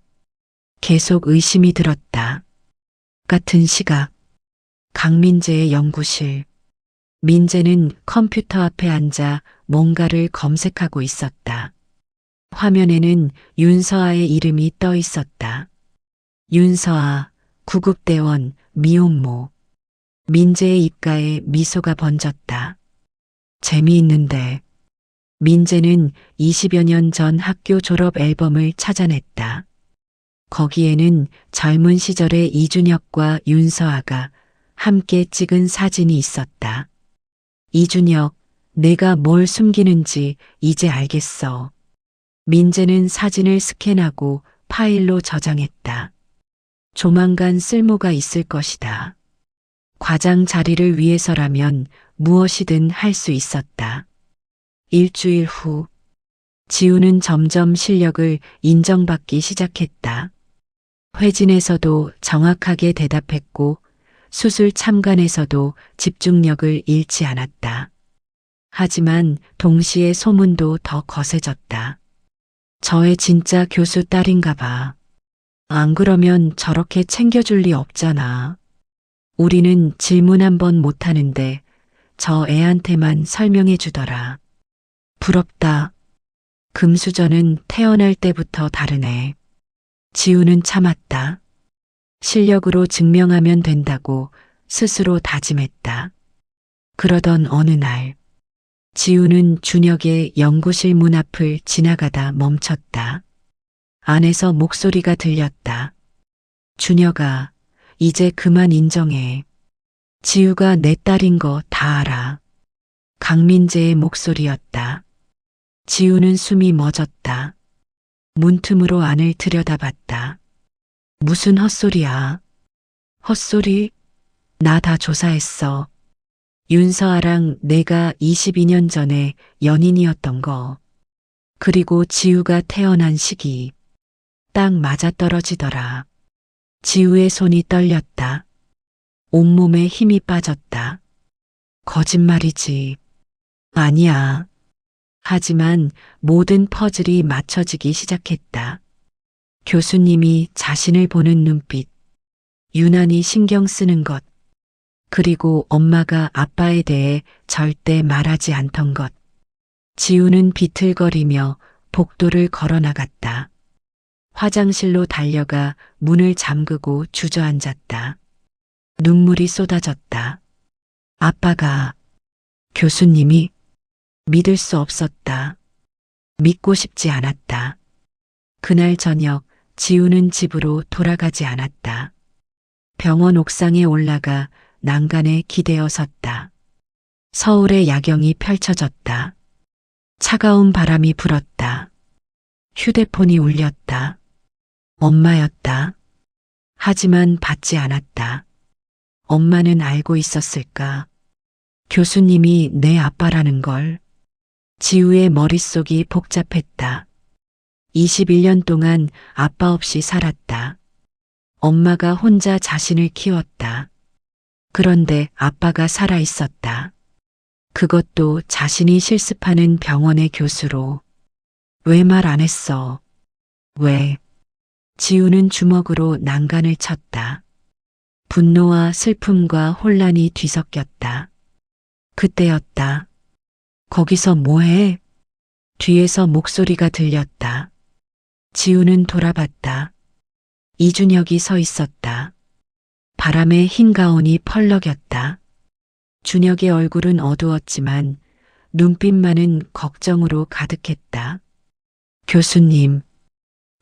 계속 의심이 들었다. 같은 시각. 강민재의 연구실. 민재는 컴퓨터 앞에 앉아 뭔가를 검색하고 있었다. 화면에는 윤서아의 이름이 떠 있었다. 윤서아, 구급대원, 미혼모. 민재의 입가에 미소가 번졌다. 재미있는데. 민재는 20여 년 전 학교 졸업 앨범을 찾아냈다. 거기에는 젊은 시절의 이준혁과 윤서아가 함께 찍은 사진이 있었다. 이준혁, 내가 뭘 숨기는지 이제 알겠어. 민재는 사진을 스캔하고 파일로 저장했다. 조만간 쓸모가 있을 것이다. 과장 자리를 위해서라면 무엇이든 할 수 있었다. 일주일 후, 지우는 점점 실력을 인정받기 시작했다. 회진에서도 정확하게 대답했고 수술 참관에서도 집중력을 잃지 않았다. 하지만 동시에 소문도 더 거세졌다. 저의 진짜 교수 딸인가 봐. 안 그러면 저렇게 챙겨줄 리 없잖아. 우리는 질문 한 번 못하는데 저 애한테만 설명해 주더라. 부럽다. 금수저는 태어날 때부터 다르네. 지우는 참았다. 실력으로 증명하면 된다고 스스로 다짐했다. 그러던 어느 날, 지우는 준혁의 연구실 문 앞을 지나가다 멈췄다. 안에서 목소리가 들렸다. 준혁아, 이제 그만 인정해. 지우가 내 딸인 거 다 알아. 강민재의 목소리였다. 지우는 숨이 멎었다. 문틈으로 안을 들여다봤다. 무슨 헛소리야. 헛소리? 나 다 조사했어. 윤서아랑 내가 22년 전에 연인이었던 거. 그리고 지우가 태어난 시기. 딱 맞아떨어지더라. 지우의 손이 떨렸다. 온몸에 힘이 빠졌다. 거짓말이지. 아니야. 하지만 모든 퍼즐이 맞춰지기 시작했다. 교수님이 자신을 보는 눈빛, 유난히 신경 쓰는 것, 그리고 엄마가 아빠에 대해 절대 말하지 않던 것. 지우는 비틀거리며 복도를 걸어 나갔다. 화장실로 달려가 문을 잠그고 주저앉았다. 눈물이 쏟아졌다. 아빠가, 교수님이 믿을 수 없었다. 믿고 싶지 않았다. 그날 저녁 지우는 집으로 돌아가지 않았다. 병원 옥상에 올라가 난간에 기대어 섰다. 서울의 야경이 펼쳐졌다. 차가운 바람이 불었다. 휴대폰이 울렸다. 엄마였다. 하지만 받지 않았다. 엄마는 알고 있었을까? 교수님이 내 아빠라는 걸. 지우의 머릿속이 복잡했다. 21년 동안 아빠 없이 살았다. 엄마가 혼자 자신을 키웠다. 그런데 아빠가 살아 있었다. 그것도 자신이 실습하는 병원의 교수로. 왜 말 안 했어? 왜? 지우는 주먹으로 난간을 쳤다. 분노와 슬픔과 혼란이 뒤섞였다. 그때였다. 거기서 뭐해? 뒤에서 목소리가 들렸다. 지우는 돌아봤다. 이준혁이 서 있었다. 바람에 흰 가운이 펄럭였다. 준혁의 얼굴은 어두웠지만 눈빛만은 걱정으로 가득했다. 교수님,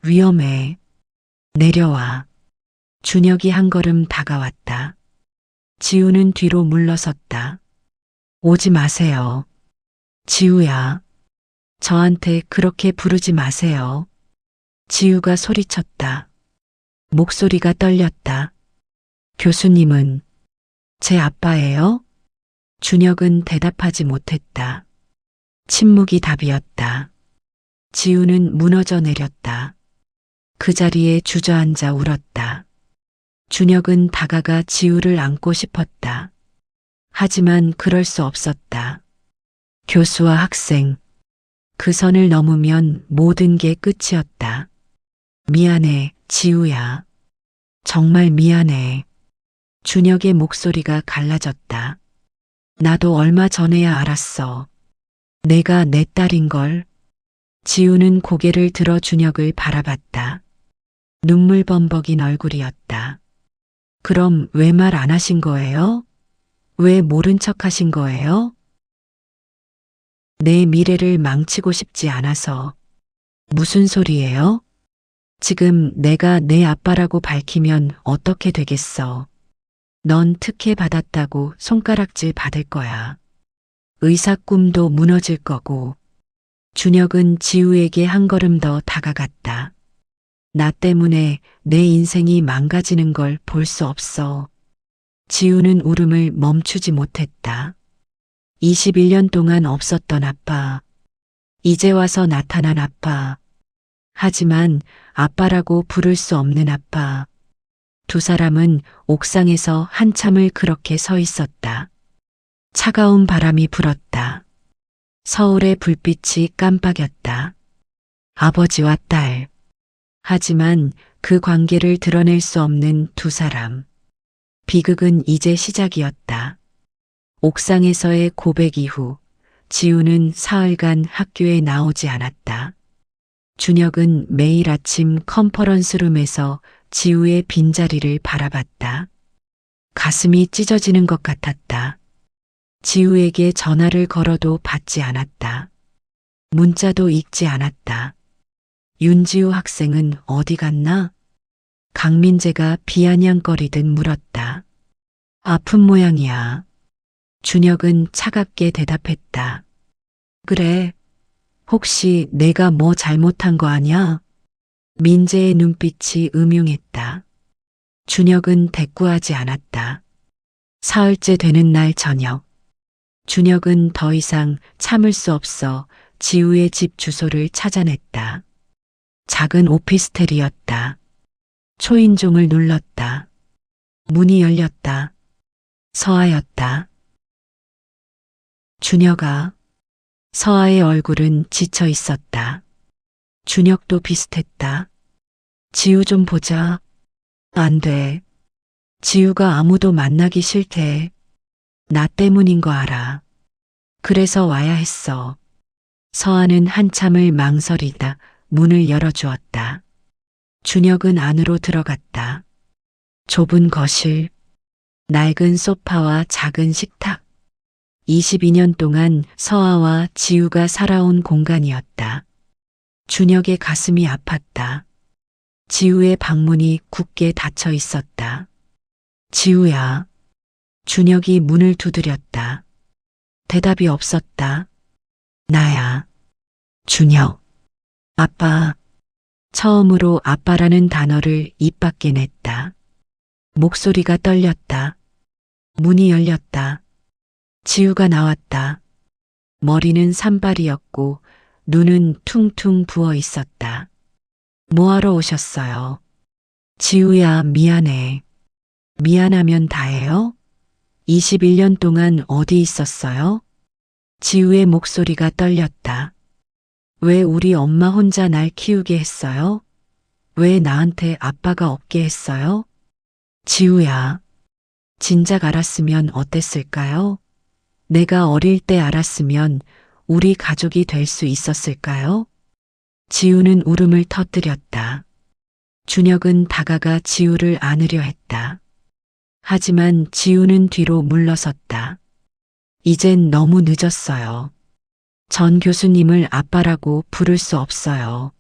위험해. 내려와. 준혁이 한 걸음 다가왔다. 지우는 뒤로 물러섰다. 오지 마세요. 지우야. 저한테 그렇게 부르지 마세요. 지우가 소리쳤다. 목소리가 떨렸다. 교수님은 제 아빠예요? 준혁은 대답하지 못했다. 침묵이 답이었다. 지우는 무너져 내렸다. 그 자리에 주저앉아 울었다. 준혁은 다가가 지우를 안고 싶었다. 하지만 그럴 수 없었다. 교수와 학생. 그 선을 넘으면 모든 게 끝이었다. 미안해, 지우야. 정말 미안해. 준혁의 목소리가 갈라졌다. 나도 얼마 전에야 알았어. 내가 내 딸인걸. 지우는 고개를 들어 준혁을 바라봤다. 눈물 범벅인 얼굴이었다. 그럼 왜 말 안 하신 거예요? 왜 모른 척 하신 거예요? 내 미래를 망치고 싶지 않아서. 무슨 소리예요? 지금 내가 내 아빠라고 밝히면 어떻게 되겠어? 넌 특혜 받았다고 손가락질 받을 거야. 의사 꿈도 무너질 거고. 준혁은 지우에게 한 걸음 더 다가갔다. 나 때문에 내 인생이 망가지는 걸 볼 수 없어. 지우는 울음을 멈추지 못했다. 21년 동안 없었던 아빠. 이제 와서 나타난 아빠. 하지만 아빠라고 부를 수 없는 아빠. 두 사람은 옥상에서 한참을 그렇게 서 있었다. 차가운 바람이 불었다. 서울의 불빛이 깜빡였다. 아버지와 딸. 하지만 그 관계를 드러낼 수 없는 두 사람. 비극은 이제 시작이었다. 옥상에서의 고백 이후 지우는 사흘간 학교에 나오지 않았다. 준혁은 매일 아침 컨퍼런스룸에서 지우의 빈자리를 바라봤다. 가슴이 찢어지는 것 같았다. 지우에게 전화를 걸어도 받지 않았다. 문자도 읽지 않았다. 윤지우 학생은 어디 갔나? 강민재가 비아냥거리듯 물었다. 아픈 모양이야. 준혁은 차갑게 대답했다. 그래. 혹시 내가 뭐 잘못한 거 아냐? 민재의 눈빛이 음흉했다. 준혁은 대꾸하지 않았다. 사흘째 되는 날 저녁. 준혁은 더 이상 참을 수 없어 지우의 집 주소를 찾아냈다. 작은 오피스텔이었다. 초인종을 눌렀다. 문이 열렸다. 서아였다. 준혁아. 서아의 얼굴은 지쳐 있었다. 준혁도 비슷했다. 지우 좀 보자. 안 돼. 지우가 아무도 만나기 싫대. 나 때문인 거 알아. 그래서 와야 했어. 서아는 한참을 망설이다 문을 열어주었다. 준혁은 안으로 들어갔다. 좁은 거실, 낡은 소파와 작은 식탁. 22년 동안 서아와 지우가 살아온 공간이었다. 준혁의 가슴이 아팠다. 지우의 방문이 굳게 닫혀 있었다. 지우야. 준혁이 문을 두드렸다. 대답이 없었다. 나야. 준혁. 아빠. 처음으로 아빠라는 단어를 입 밖에 냈다. 목소리가 떨렸다. 문이 열렸다. 지우가 나왔다. 머리는 산발이었고 눈은 퉁퉁 부어 있었다. 뭐하러 오셨어요? 지우야, 미안해. 미안하면 다해요? 21년 동안 어디 있었어요? 지우의 목소리가 떨렸다. 왜 우리 엄마 혼자 날 키우게 했어요? 왜 나한테 아빠가 없게 했어요? 지우야, 진작 알았으면 어땠을까요? 내가 어릴 때 알았으면 우리 가족이 될 수 있었을까요? 지우는 울음을 터뜨렸다. 준혁은 다가가 지우를 안으려 했다. 하지만 지우는 뒤로 물러섰다. 이젠 너무 늦었어요. 전 교수님을 아빠라고 부를 수 없어요.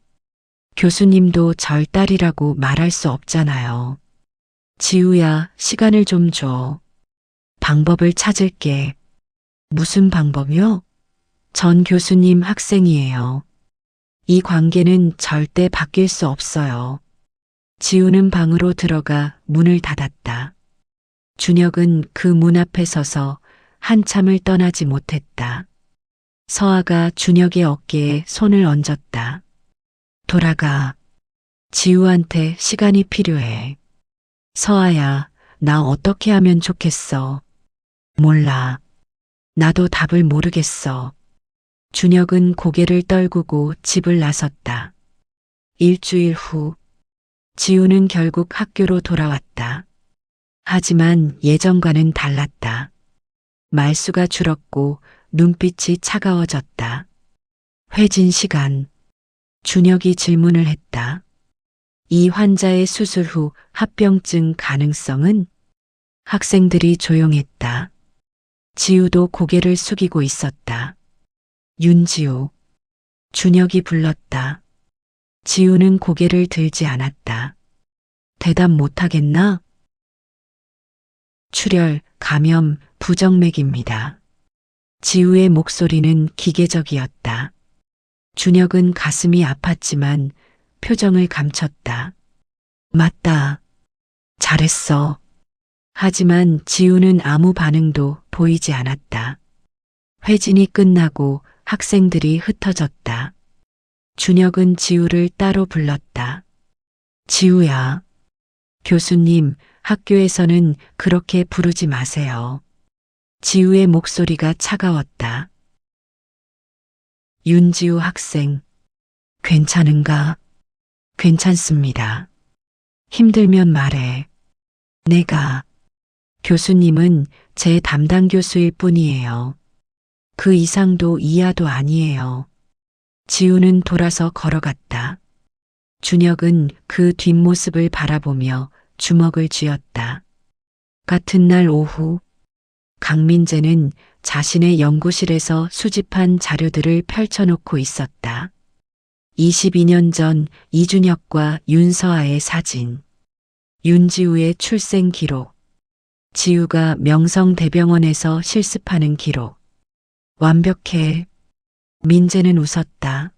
교수님도 절 딸이라고 말할 수 없잖아요. 지우야, 시간을 좀 줘. 방법을 찾을게. 무슨 방법이요? 전 교수님 학생이에요. 이 관계는 절대 바뀔 수 없어요. 지우는 방으로 들어가 문을 닫았다. 준혁은 그 문 앞에 서서 한참을 떠나지 못했다. 서아가 준혁의 어깨에 손을 얹었다. 돌아가. 지우한테 시간이 필요해. 서아야, 나 어떻게 하면 좋겠어? 몰라. 나도 답을 모르겠어. 준혁은 고개를 떨구고 집을 나섰다. 일주일 후, 지우는 결국 학교로 돌아왔다. 하지만 예전과는 달랐다. 말수가 줄었고 눈빛이 차가워졌다. 회진 시간. 준혁이 질문을 했다. 이 환자의 수술 후 합병증 가능성은? 학생들이 조용했다. 지우도 고개를 숙이고 있었다. 윤지우. 준혁이 불렀다. 지우는 고개를 들지 않았다. 대답 못하겠나? 출혈, 감염, 부정맥입니다. 지우의 목소리는 기계적이었다. 준혁은 가슴이 아팠지만 표정을 감췄다. 맞다. 잘했어. 하지만 지우는 아무 반응도 보이지 않았다. 회진이 끝나고 학생들이 흩어졌다. 준혁은 지우를 따로 불렀다. 지우야. 교수님, 학교에서는 그렇게 부르지 마세요. 지우의 목소리가 차가웠다. 윤지우 학생, 괜찮은가? 괜찮습니다. 힘들면 말해. 내가. 교수님은 제 담당 교수일 뿐이에요. 그 이상도 이하도 아니에요. 지우는 돌아서 걸어갔다. 준혁은 그 뒷모습을 바라보며 주먹을 쥐었다. 같은 날 오후, 강민재는 자신의 연구실에서 수집한 자료들을 펼쳐놓고 있었다. 22년 전 이준혁과 윤서아의 사진, 윤지우의 출생 기록, 지우가 명성대병원에서 실습하는 기록. 완벽해. 민재는 웃었다.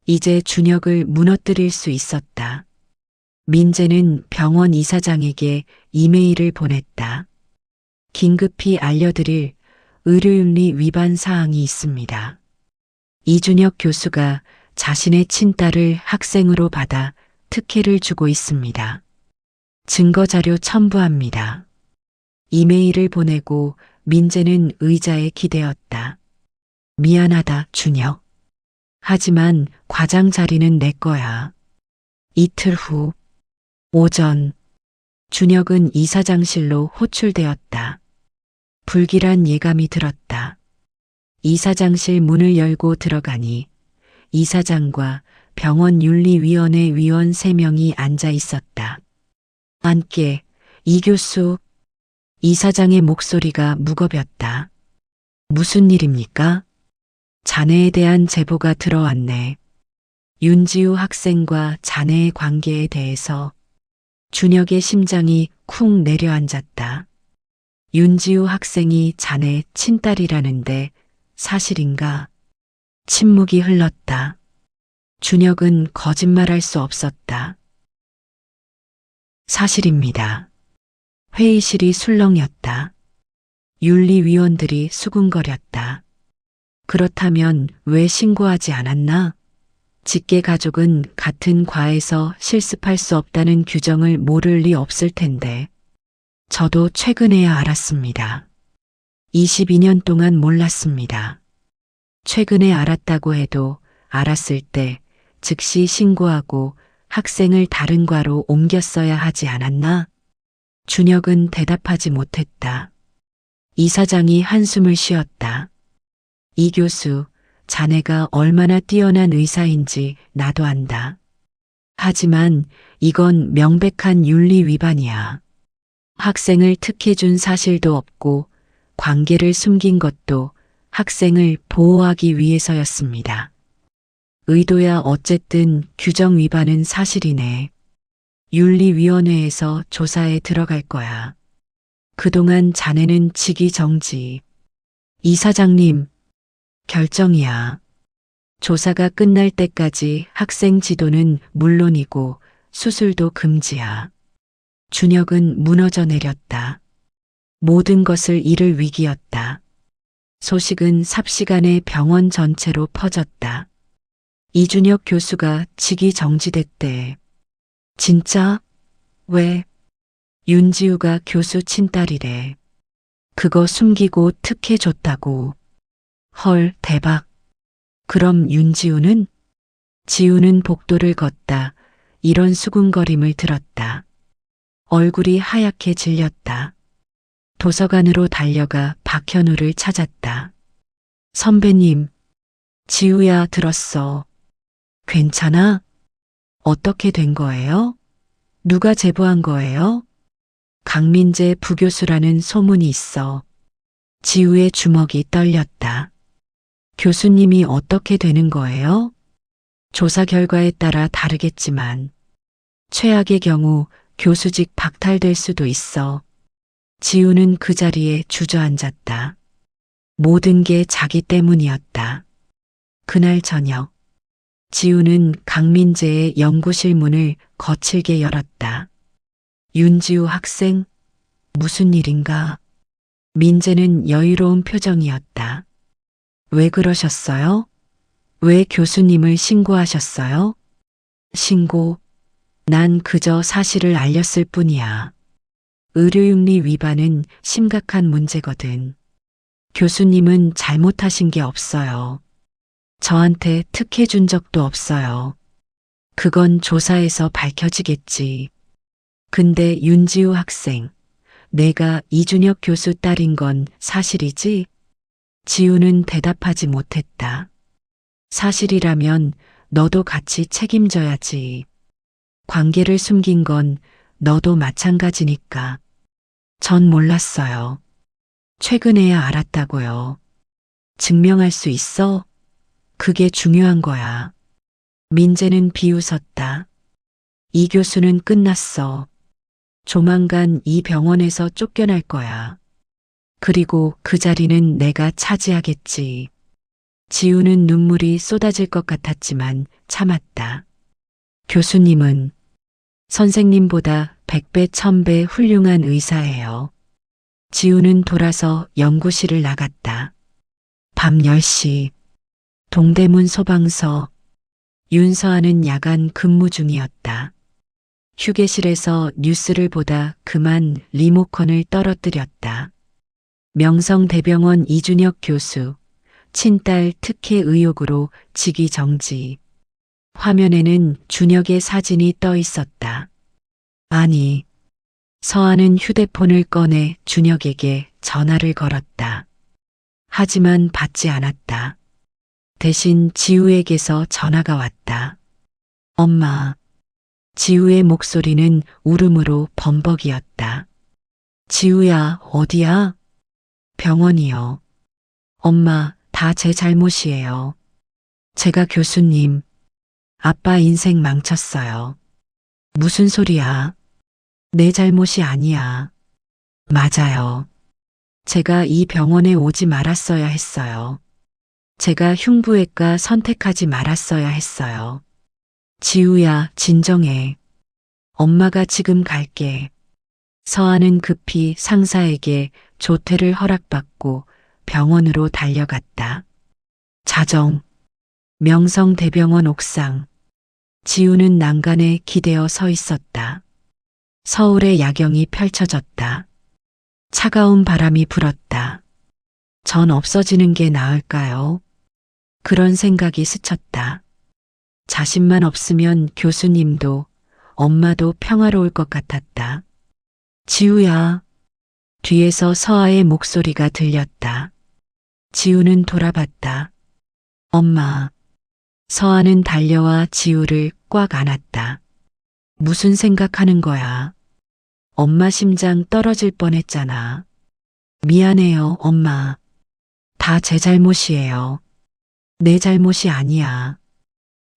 이제 준혁을 무너뜨릴 수 있었다. 민재는 병원 이사장에게 이메일을 보냈다. 긴급히 알려드릴 의료윤리 위반 사항이 있습니다. 이준혁 교수가 자신의 친딸을 학생으로 받아 특혜를 주고 있습니다. 증거자료 첨부합니다. 이메일을 보내고 민재는 의자에 기대었다. 미안하다, 준혁. 하지만 과장 자리는 내 거야. 이틀 후, 오전, 준혁은 이사장실로 호출되었다. 불길한 예감이 들었다. 이사장실 문을 열고 들어가니 이사장과 병원윤리위원회 위원 3명이 앉아 있었다. 함께 이 교수, 이사장의 목소리가 무겁였다. 무슨 일입니까? 자네에 대한 제보가 들어왔네. 윤지우 학생과 자네의 관계에 대해서. 준혁의 심장이 쿵 내려앉았다. 윤지우 학생이 자네 친딸이라는데 사실인가? 침묵이 흘렀다. 준혁은 거짓말할 수 없었다. 사실입니다. 회의실이 술렁였다. 윤리위원들이 수군거렸다. 그렇다면 왜 신고하지 않았나? 직계 가족은 같은 과에서 실습할 수 없다는 규정을 모를 리 없을 텐데. 저도 최근에야 알았습니다. 22년 동안 몰랐습니다. 최근에 알았다고 해도 알았을 때 즉시 신고하고 학생을 다른 과로 옮겼어야 하지 않았나? 준혁은 대답하지 못했다. 이사장이 한숨을 쉬었다. 이 교수, 자네가 얼마나 뛰어난 의사인지 나도 안다. 하지만 이건 명백한 윤리 위반이야. 학생을 특혜준 사실도 없고 관계를 숨긴 것도 학생을 보호하기 위해서였습니다. 의도야 어쨌든 규정 위반은 사실이네. 윤리위원회에서 조사에 들어갈 거야. 그동안 자네는 직위 정지. 이사장님, 결정이야. 조사가 끝날 때까지 학생 지도는 물론이고 수술도 금지야. 준혁은 무너져 내렸다. 모든 것을 잃을 위기였다. 소식은 삽시간에 병원 전체로 퍼졌다. 이준혁 교수가 직위 정지됐대. 진짜? 왜? 윤지우가 교수 친딸이래. 그거 숨기고 특혜 줬다고. 헐, 대박. 그럼 윤지우는? 지우는 복도를 걷다 이런 수군거림을 들었다. 얼굴이 하얗게 질렸다. 도서관으로 달려가 박현우를 찾았다. 선배님, 지우야 들었어. 괜찮아? 어떻게 된 거예요? 누가 제보한 거예요? 강민재 부교수라는 소문이 있어. 지우의 주먹이 떨렸다. 교수님이 어떻게 되는 거예요? 조사 결과에 따라 다르겠지만 최악의 경우 교수직 박탈될 수도 있어. 지우는 그 자리에 주저앉았다. 모든 게 자기 때문이었다. 그날 저녁, 지우는 강민재의 연구실 문을 거칠게 열었다. 윤지우 학생, 무슨 일인가? 민재는 여유로운 표정이었다. 왜 그러셨어요? 왜 교수님을 신고하셨어요? 신고? 난 그저 사실을 알렸을 뿐이야. 의료윤리 위반은 심각한 문제거든. 교수님은 잘못하신 게 없어요. 저한테 특혜 준 적도 없어요. 그건 조사에서 밝혀지겠지. 근데 윤지우 학생, 내가 이준혁 교수 딸인 건 사실이지? 지우는 대답하지 못했다. 사실이라면 너도 같이 책임져야지. 관계를 숨긴 건 너도 마찬가지니까. 전 몰랐어요. 최근에야 알았다고요. 증명할 수 있어? 그게 중요한 거야. 민재는 비웃었다. 이 교수는 끝났어. 조만간 이 병원에서 쫓겨날 거야. 그리고 그 자리는 내가 차지하겠지. 지우는 눈물이 쏟아질 것 같았지만 참았다. 교수님은 선생님보다 100배, 1000배 훌륭한 의사예요. 지우는 돌아서 연구실을 나갔다. 밤 10시, 동대문 소방서. 윤서아는 야간 근무 중이었다. 휴게실에서 뉴스를 보다 그만 리모컨을 떨어뜨렸다. 명성대병원 이준혁 교수, 친딸 특혜 의혹으로 직위 정지. 화면에는 준혁의 사진이 떠 있었다. 아니, 서아는 휴대폰을 꺼내 준혁에게 전화를 걸었다. 하지만 받지 않았다. 대신 지우에게서 전화가 왔다. 엄마. 지우의 목소리는 울음으로 범벅이었다. 지우야, 어디야? 병원이요. 엄마, 다 제 잘못이에요. 제가 교수님, 아빠 인생 망쳤어요. 무슨 소리야? 내 잘못이 아니야. 맞아요. 제가 이 병원에 오지 말았어야 했어요. 제가 흉부외과 선택하지 말았어야 했어요. 지우야, 진정해. 엄마가 지금 갈게. 서아는 급히 상사에게 조퇴를 허락받고 병원으로 달려갔다. 자정, 명성대병원 옥상. 지우는 난간에 기대어 서 있었다. 서울의 야경이 펼쳐졌다. 차가운 바람이 불었다. 전 없어지는 게 나을까요? 그런 생각이 스쳤다. 자신만 없으면 교수님도 엄마도 평화로울 것 같았다. 지우야. 뒤에서 서아의 목소리가 들렸다. 지우는 돌아봤다. 엄마. 서아는 달려와 지우를 꽉 안았다. 무슨 생각하는 거야? 엄마 심장 떨어질 뻔했잖아. 미안해요, 엄마. 다 제 잘못이에요. 내 잘못이 아니야.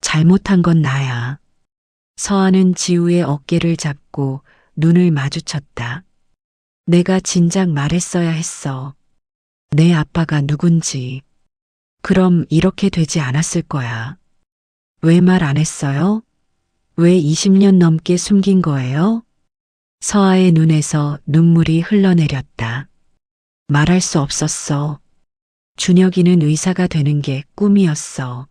잘못한 건 나야. 서아는 지우의 어깨를 잡고 눈을 마주쳤다. 내가 진작 말했어야 했어. 내 아빠가 누군지. 그럼 이렇게 되지 않았을 거야. 왜 말 안 했어요? 왜 20년 넘게 숨긴 거예요? 서아의 눈에서 눈물이 흘러내렸다. 말할 수 없었어. 준혁이는 의사가 되는 게 꿈이었어.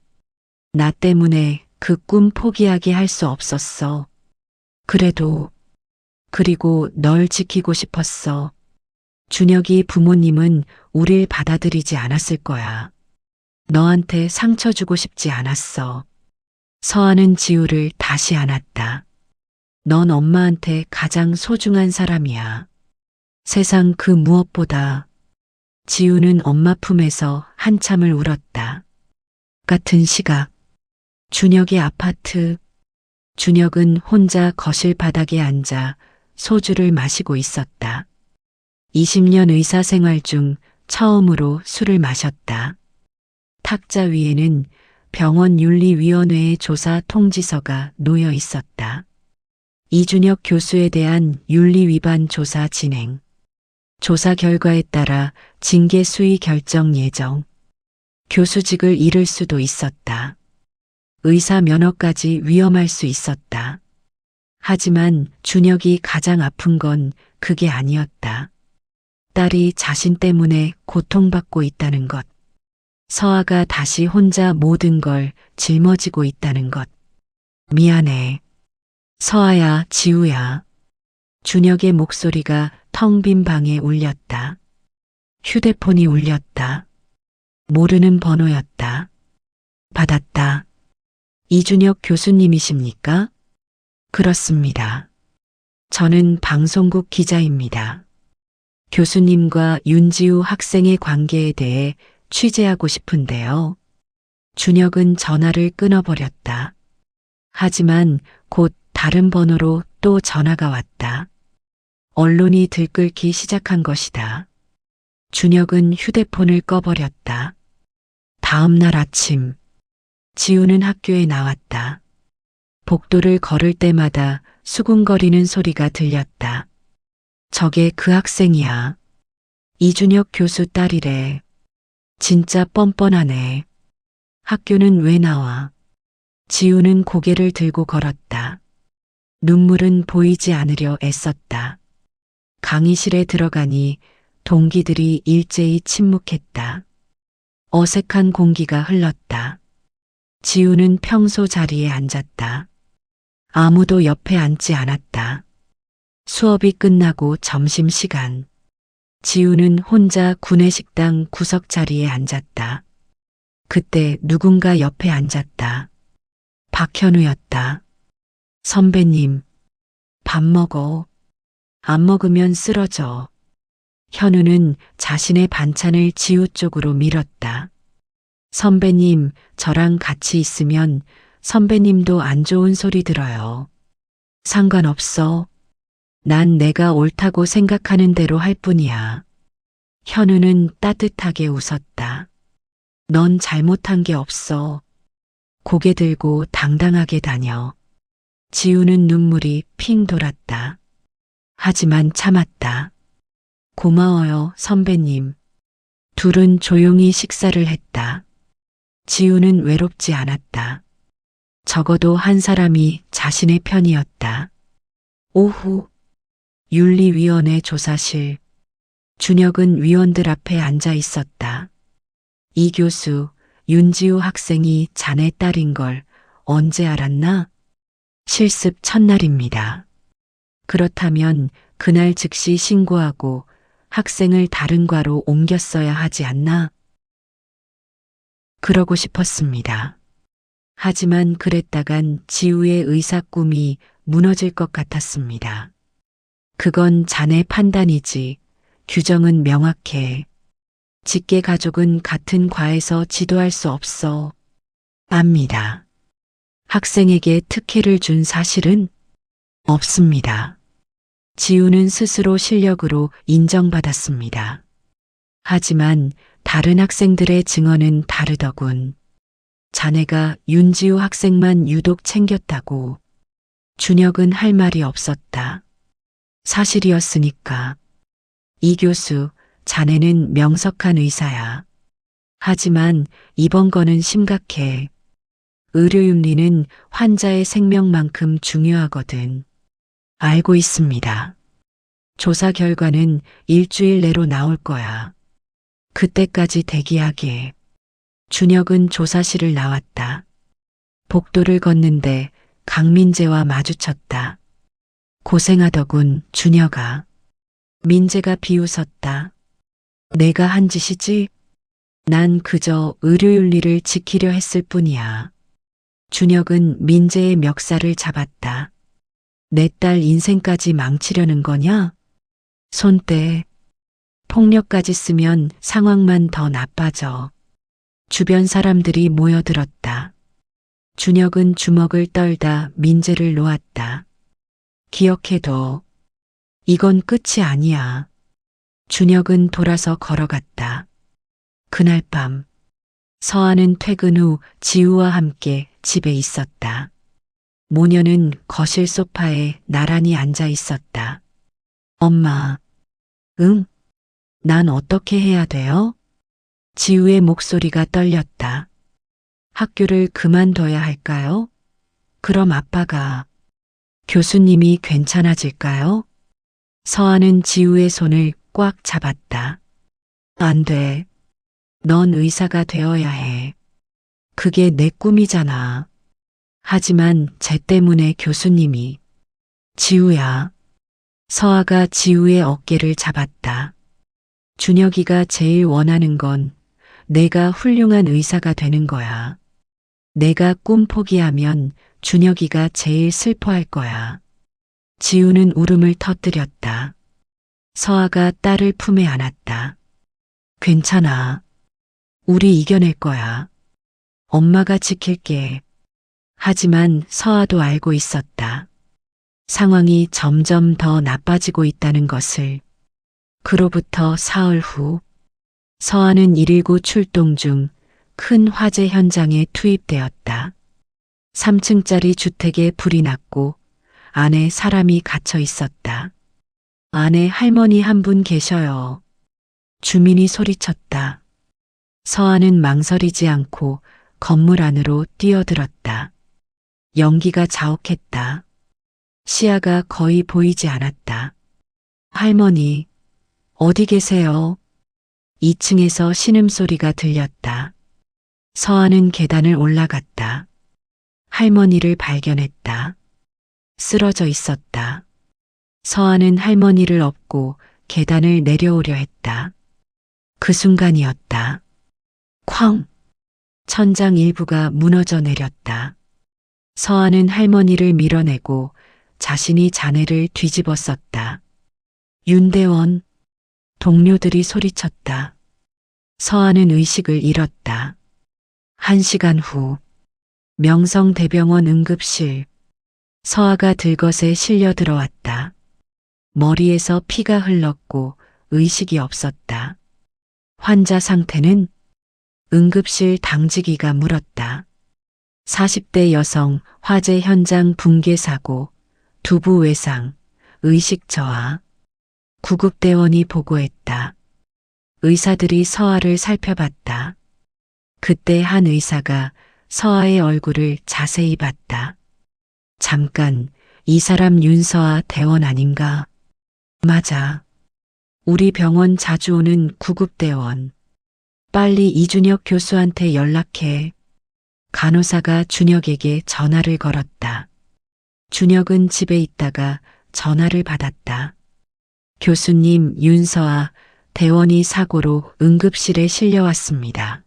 나 때문에 그 꿈 포기하게 할 수 없었어. 그리고 널 지키고 싶었어. 준혁이 부모님은 우릴 받아들이지 않았을 거야. 너한테 상처 주고 싶지 않았어. 서아는 지우를 다시 안았다. 넌 엄마한테 가장 소중한 사람이야. 세상 그 무엇보다. 지우는 엄마 품에서 한참을 울었다. 같은 시각. 준혁의 아파트. 준혁은 혼자 거실 바닥에 앉아 소주를 마시고 있었다. 20년 의사 생활 중 처음으로 술을 마셨다. 탁자 위에는 병원윤리위원회의 조사 통지서가 놓여 있었다. 이준혁 교수에 대한 윤리 위반 조사 진행. 조사 결과에 따라 징계 수위 결정 예정. 교수직을 잃을 수도 있었다. 의사 면허까지 위험할 수 있었다. 하지만 준혁이 가장 아픈 건 그게 아니었다. 딸이 자신 때문에 고통받고 있다는 것. 서아가 다시 혼자 모든 걸 짊어지고 있다는 것. 미안해. 서아야, 지우야. 준혁의 목소리가 텅 빈 방에 울렸다. 휴대폰이 울렸다. 모르는 번호였다. 받았다. 이준혁 교수님이십니까? 그렇습니다. 저는 방송국 기자입니다. 교수님과 윤지우 학생의 관계에 대해 취재하고 싶은데요. 준혁은 전화를 끊어버렸다. 하지만 곧 다른 번호로 또 전화가 왔다. 언론이 들끓기 시작한 것이다. 준혁은 휴대폰을 꺼버렸다. 다음 날 아침, 지우는 학교에 나왔다. 복도를 걸을 때마다 수군거리는 소리가 들렸다. 저게 그 학생이야. 이준혁 교수 딸이래. 진짜 뻔뻔하네. 학교는 왜 나와? 지우는 고개를 들고 걸었다. 눈물은 보이지 않으려 애썼다. 강의실에 들어가니 동기들이 일제히 침묵했다. 어색한 공기가 흘렀다. 지우는 평소 자리에 앉았다. 아무도 옆에 앉지 않았다. 수업이 끝나고 점심시간. 지우는 혼자 구내식당 구석 자리에 앉았다. 그때 누군가 옆에 앉았다. 박현우였다. 선배님, 밥 먹어. 안 먹으면 쓰러져. 현우는 자신의 반찬을 지우 쪽으로 밀었다. 선배님, 저랑 같이 있으면 선배님도 안 좋은 소리 들어요. 상관없어. 난 내가 옳다고 생각하는 대로 할 뿐이야. 현우는 따뜻하게 웃었다. 넌 잘못한 게 없어. 고개 들고 당당하게 다녀. 지우는 눈물이 핑 돌았다. 하지만 참았다. 고마워요, 선배님. 둘은 조용히 식사를 했다. 지우는 외롭지 않았다. 적어도 한 사람이 자신의 편이었다. 오후, 윤리위원회 조사실. 준혁은 위원들 앞에 앉아 있었다. 이 교수, 윤지우 학생이 자네 딸인 걸 언제 알았나? 실습 첫날입니다. 그렇다면 그날 즉시 신고하고 학생을 다른 과로 옮겼어야 하지 않나? 그러고 싶었습니다. 하지만 그랬다간 지우의 의사 꿈이 무너질 것 같았습니다. 그건 자네 판단이지. 규정은 명확해. 직계 가족은 같은 과에서 지도할 수 없어. 압니다. 학생에게 특혜를 준 사실은 없습니다. 지우는 스스로 실력으로 인정받았습니다. 하지만 다른 학생들의 증언은 다르더군. 자네가 윤지우 학생만 유독 챙겼다고. 준혁은 할 말이 없었다. 사실이었으니까. 이 교수, 자네는 명석한 의사야. 하지만 이번 거는 심각해. 의료윤리는 환자의 생명만큼 중요하거든. 알고 있습니다. 조사 결과는 일주일 내로 나올 거야. 그때까지 대기하게. 준혁은 조사실을 나왔다. 복도를 걷는데 강민재와 마주쳤다. 고생하더군, 준혁아. 민재가 비웃었다. 내가 한 짓이지? 난 그저 의료윤리를 지키려 했을 뿐이야. 준혁은 민재의 멱살을 잡았다. 내 딸 인생까지 망치려는 거냐? 손 떼. 폭력까지 쓰면 상황만 더 나빠져. 주변 사람들이 모여들었다. 준혁은 주먹을 떨다 민재를 놓았다. 기억해둬. 이건 끝이 아니야. 준혁은 돌아서 걸어갔다. 그날 밤, 서아는 퇴근 후 지우와 함께 집에 있었다. 모녀는 거실 소파에 나란히 앉아 있었다. 엄마, 응? 난 어떻게 해야 돼요? 지우의 목소리가 떨렸다. 학교를 그만둬야 할까요? 그럼 아빠가. 교수님이 괜찮아질까요? 서아는 지우의 손을 꽉 잡았다. 안 돼. 넌 의사가 되어야 해. 그게 내 꿈이잖아. 하지만 쟤 때문에 교수님이. 지우야. 서아가 지우의 어깨를 잡았다. 준혁이가 제일 원하는 건 내가 훌륭한 의사가 되는 거야. 내가 꿈 포기하면 준혁이가 제일 슬퍼할 거야. 지우는 울음을 터뜨렸다. 서아가 딸을 품에 안았다. 괜찮아. 우리 이겨낼 거야. 엄마가 지킬게. 하지만 서아도 알고 있었다. 상황이 점점 더 나빠지고 있다는 것을. 그로부터 사흘 후, 서아는 119 출동 중 큰 화재 현장에 투입되었다. 3층짜리 주택에 불이 났고 안에 사람이 갇혀 있었다. 안에 할머니 한 분 계셔요. 주민이 소리쳤다. 서아는 망설이지 않고 건물 안으로 뛰어들었다. 연기가 자욱했다. 시야가 거의 보이지 않았다. 할머니, 어디 계세요? 2층에서 신음소리가 들렸다. 서아는 계단을 올라갔다. 할머니를 발견했다. 쓰러져 있었다. 서아는 할머니를 업고 계단을 내려오려 했다. 그 순간이었다. 쾅! 천장 일부가 무너져 내렸다. 서아는 할머니를 밀어내고 자신이 잔해를 뒤집어 썼다. 윤대원, 동료들이 소리쳤다. 서아는 의식을 잃었다. 1시간 후, 명성대병원 응급실. 서아가 들것에 실려 들어왔다. 머리에서 피가 흘렀고 의식이 없었다. 환자 상태는? 응급실 당직이가 물었다. 40대 여성, 화재 현장 붕괴 사고, 두부 외상, 의식 저하. 구급대원이 보고했다. 의사들이 서아를 살펴봤다. 그때 한 의사가 서아의 얼굴을 자세히 봤다. 잠깐, 이 사람 윤서아 대원 아닌가? 맞아. 우리 병원 자주 오는 구급대원. 빨리 이준혁 교수한테 연락해. 간호사가 준혁에게 전화를 걸었다. 준혁은 집에 있다가 전화를 받았다. 교수님, 윤서아 대원이 사고로 응급실에 실려왔습니다.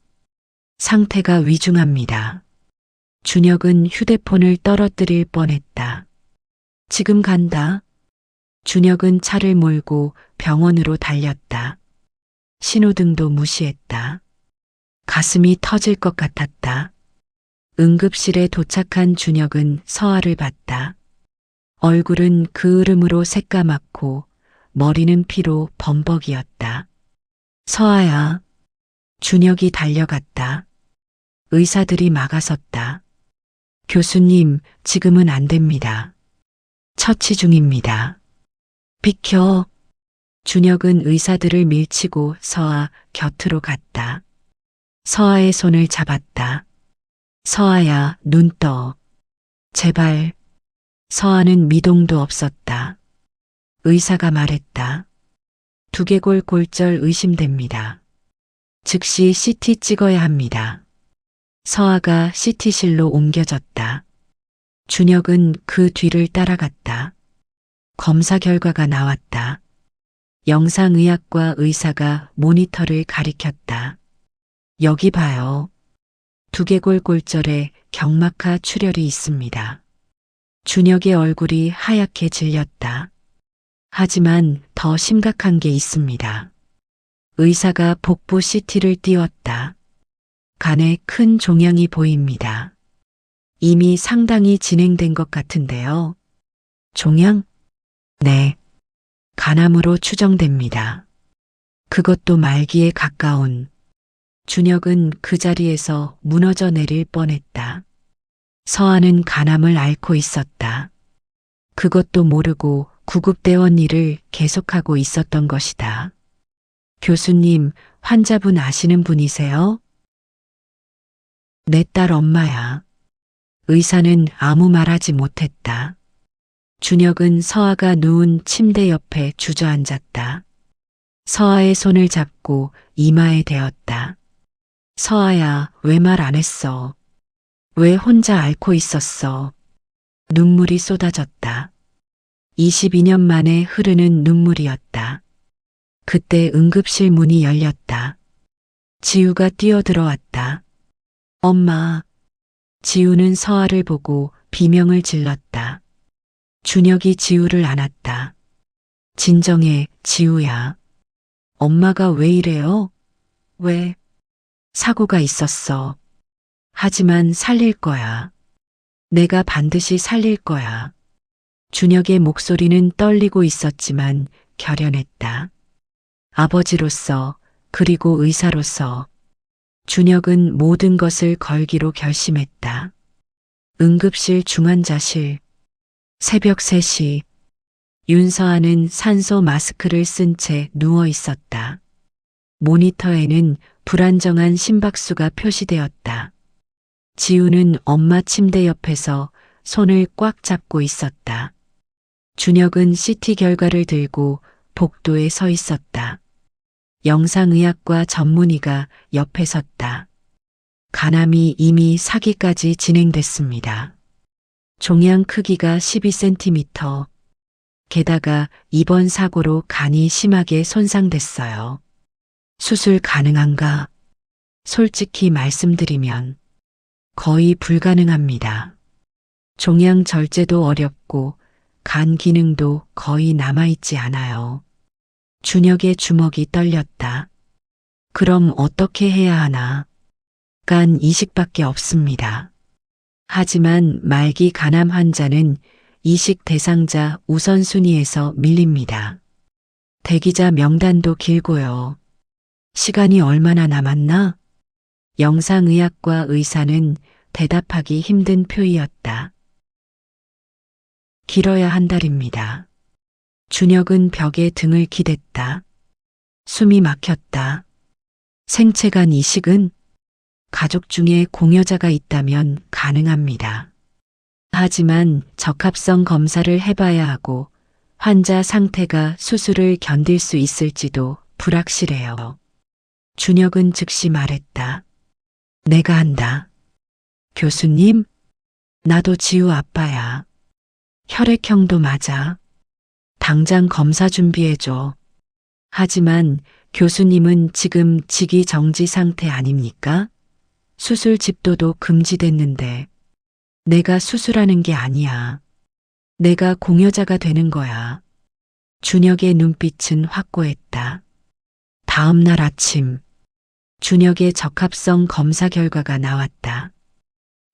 상태가 위중합니다. 준혁은 휴대폰을 떨어뜨릴 뻔했다. 지금 간다. 준혁은 차를 몰고 병원으로 달렸다. 신호등도 무시했다. 가슴이 터질 것 같았다. 응급실에 도착한 준혁은 서아를 봤다. 얼굴은 그을음으로 새까맣고 머리는 피로 범벅이었다. 서아야. 준혁이 달려갔다. 의사들이 막아섰다. 교수님, 지금은 안 됩니다. 처치 중입니다. 비켜. 준혁은 의사들을 밀치고 서아 곁으로 갔다. 서아의 손을 잡았다. 서아야, 눈 떠. 제발. 서아는 미동도 없었다. 의사가 말했다. 두개골 골절 의심됩니다. 즉시 CT 찍어야 합니다. 서아가 CT실로 옮겨졌다. 준혁은 그 뒤를 따라갔다. 검사 결과가 나왔다. 영상의학과 의사가 모니터를 가리켰다. 여기 봐요. 두개골 골절에 경막하 출혈이 있습니다. 준혁의 얼굴이 하얗게 질렸다. 하지만 더 심각한 게 있습니다. 의사가 복부 CT를 띄웠다. 간에 큰 종양이 보입니다. 이미 상당히 진행된 것 같은데요. 종양? 네. 간암으로 추정됩니다. 그것도 말기에 가까운. 준혁은 그 자리에서 무너져 내릴 뻔했다. 서아는 간암을 앓고 있었다. 그것도 모르고 구급대원 일을 계속하고 있었던 것이다. 교수님, 환자분 아시는 분이세요? 내 딸 엄마야. 의사는 아무 말하지 못했다. 준혁은 서아가 누운 침대 옆에 주저앉았다. 서아의 손을 잡고 이마에 대었다. 서아야, 왜 말 안 했어? 왜 혼자 앓고 있었어? 눈물이 쏟아졌다. 22년 만에 흐르는 눈물이었다. 그때 응급실 문이 열렸다. 지우가 뛰어들어왔다. 엄마. 지우는 서아를 보고 비명을 질렀다. 준혁이 지우를 안았다. 진정해, 지우야. 엄마가 왜 이래요? 왜? 사고가 있었어. 하지만 살릴 거야. 내가 반드시 살릴 거야. 준혁의 목소리는 떨리고 있었지만 결연했다. 아버지로서 그리고 의사로서 준혁은 모든 것을 걸기로 결심했다. 응급실 중환자실. 새벽 3시. 윤서아는 산소 마스크를 쓴 채 누워 있었다. 모니터에는 불안정한 심박수가 표시되었다. 지우는 엄마 침대 옆에서 손을 꽉 잡고 있었다. 준혁은 CT 결과를 들고 복도에 서 있었다. 영상의학과 전문의가 옆에 섰다. 간암이 이미 사기까지 진행됐습니다. 종양 크기가 12cm. 게다가 이번 사고로 간이 심하게 손상됐어요. 수술 가능한가? 솔직히 말씀드리면 거의 불가능합니다. 종양 절제도 어렵고 간 기능도 거의 남아있지 않아요. 준혁의 주먹이 떨렸다. 그럼 어떻게 해야 하나? 간 이식밖에 없습니다. 하지만 말기 간암 환자는 이식 대상자 우선순위에서 밀립니다. 대기자 명단도 길고요. 시간이 얼마나 남았나? 영상의학과 의사는 대답하기 힘든 표이였다. 길어야 한 달입니다. 준혁은 벽에 등을 기댔다. 숨이 막혔다. 생체간 이식은 가족 중에 공여자가 있다면 가능합니다. 하지만 적합성 검사를 해봐야 하고 환자 상태가 수술을 견딜 수 있을지도 불확실해요. 준혁은 즉시 말했다. 내가 한다. 교수님, 나도 지우 아빠야. 혈액형도 맞아. 당장 검사 준비해줘. 하지만 교수님은 지금 직위 정지 상태 아닙니까? 수술 집도도 금지됐는데 내가 수술하는 게 아니야. 내가 공여자가 되는 거야. 준혁의 눈빛은 확고했다. 다음 날 아침 준혁의 적합성 검사 결과가 나왔다.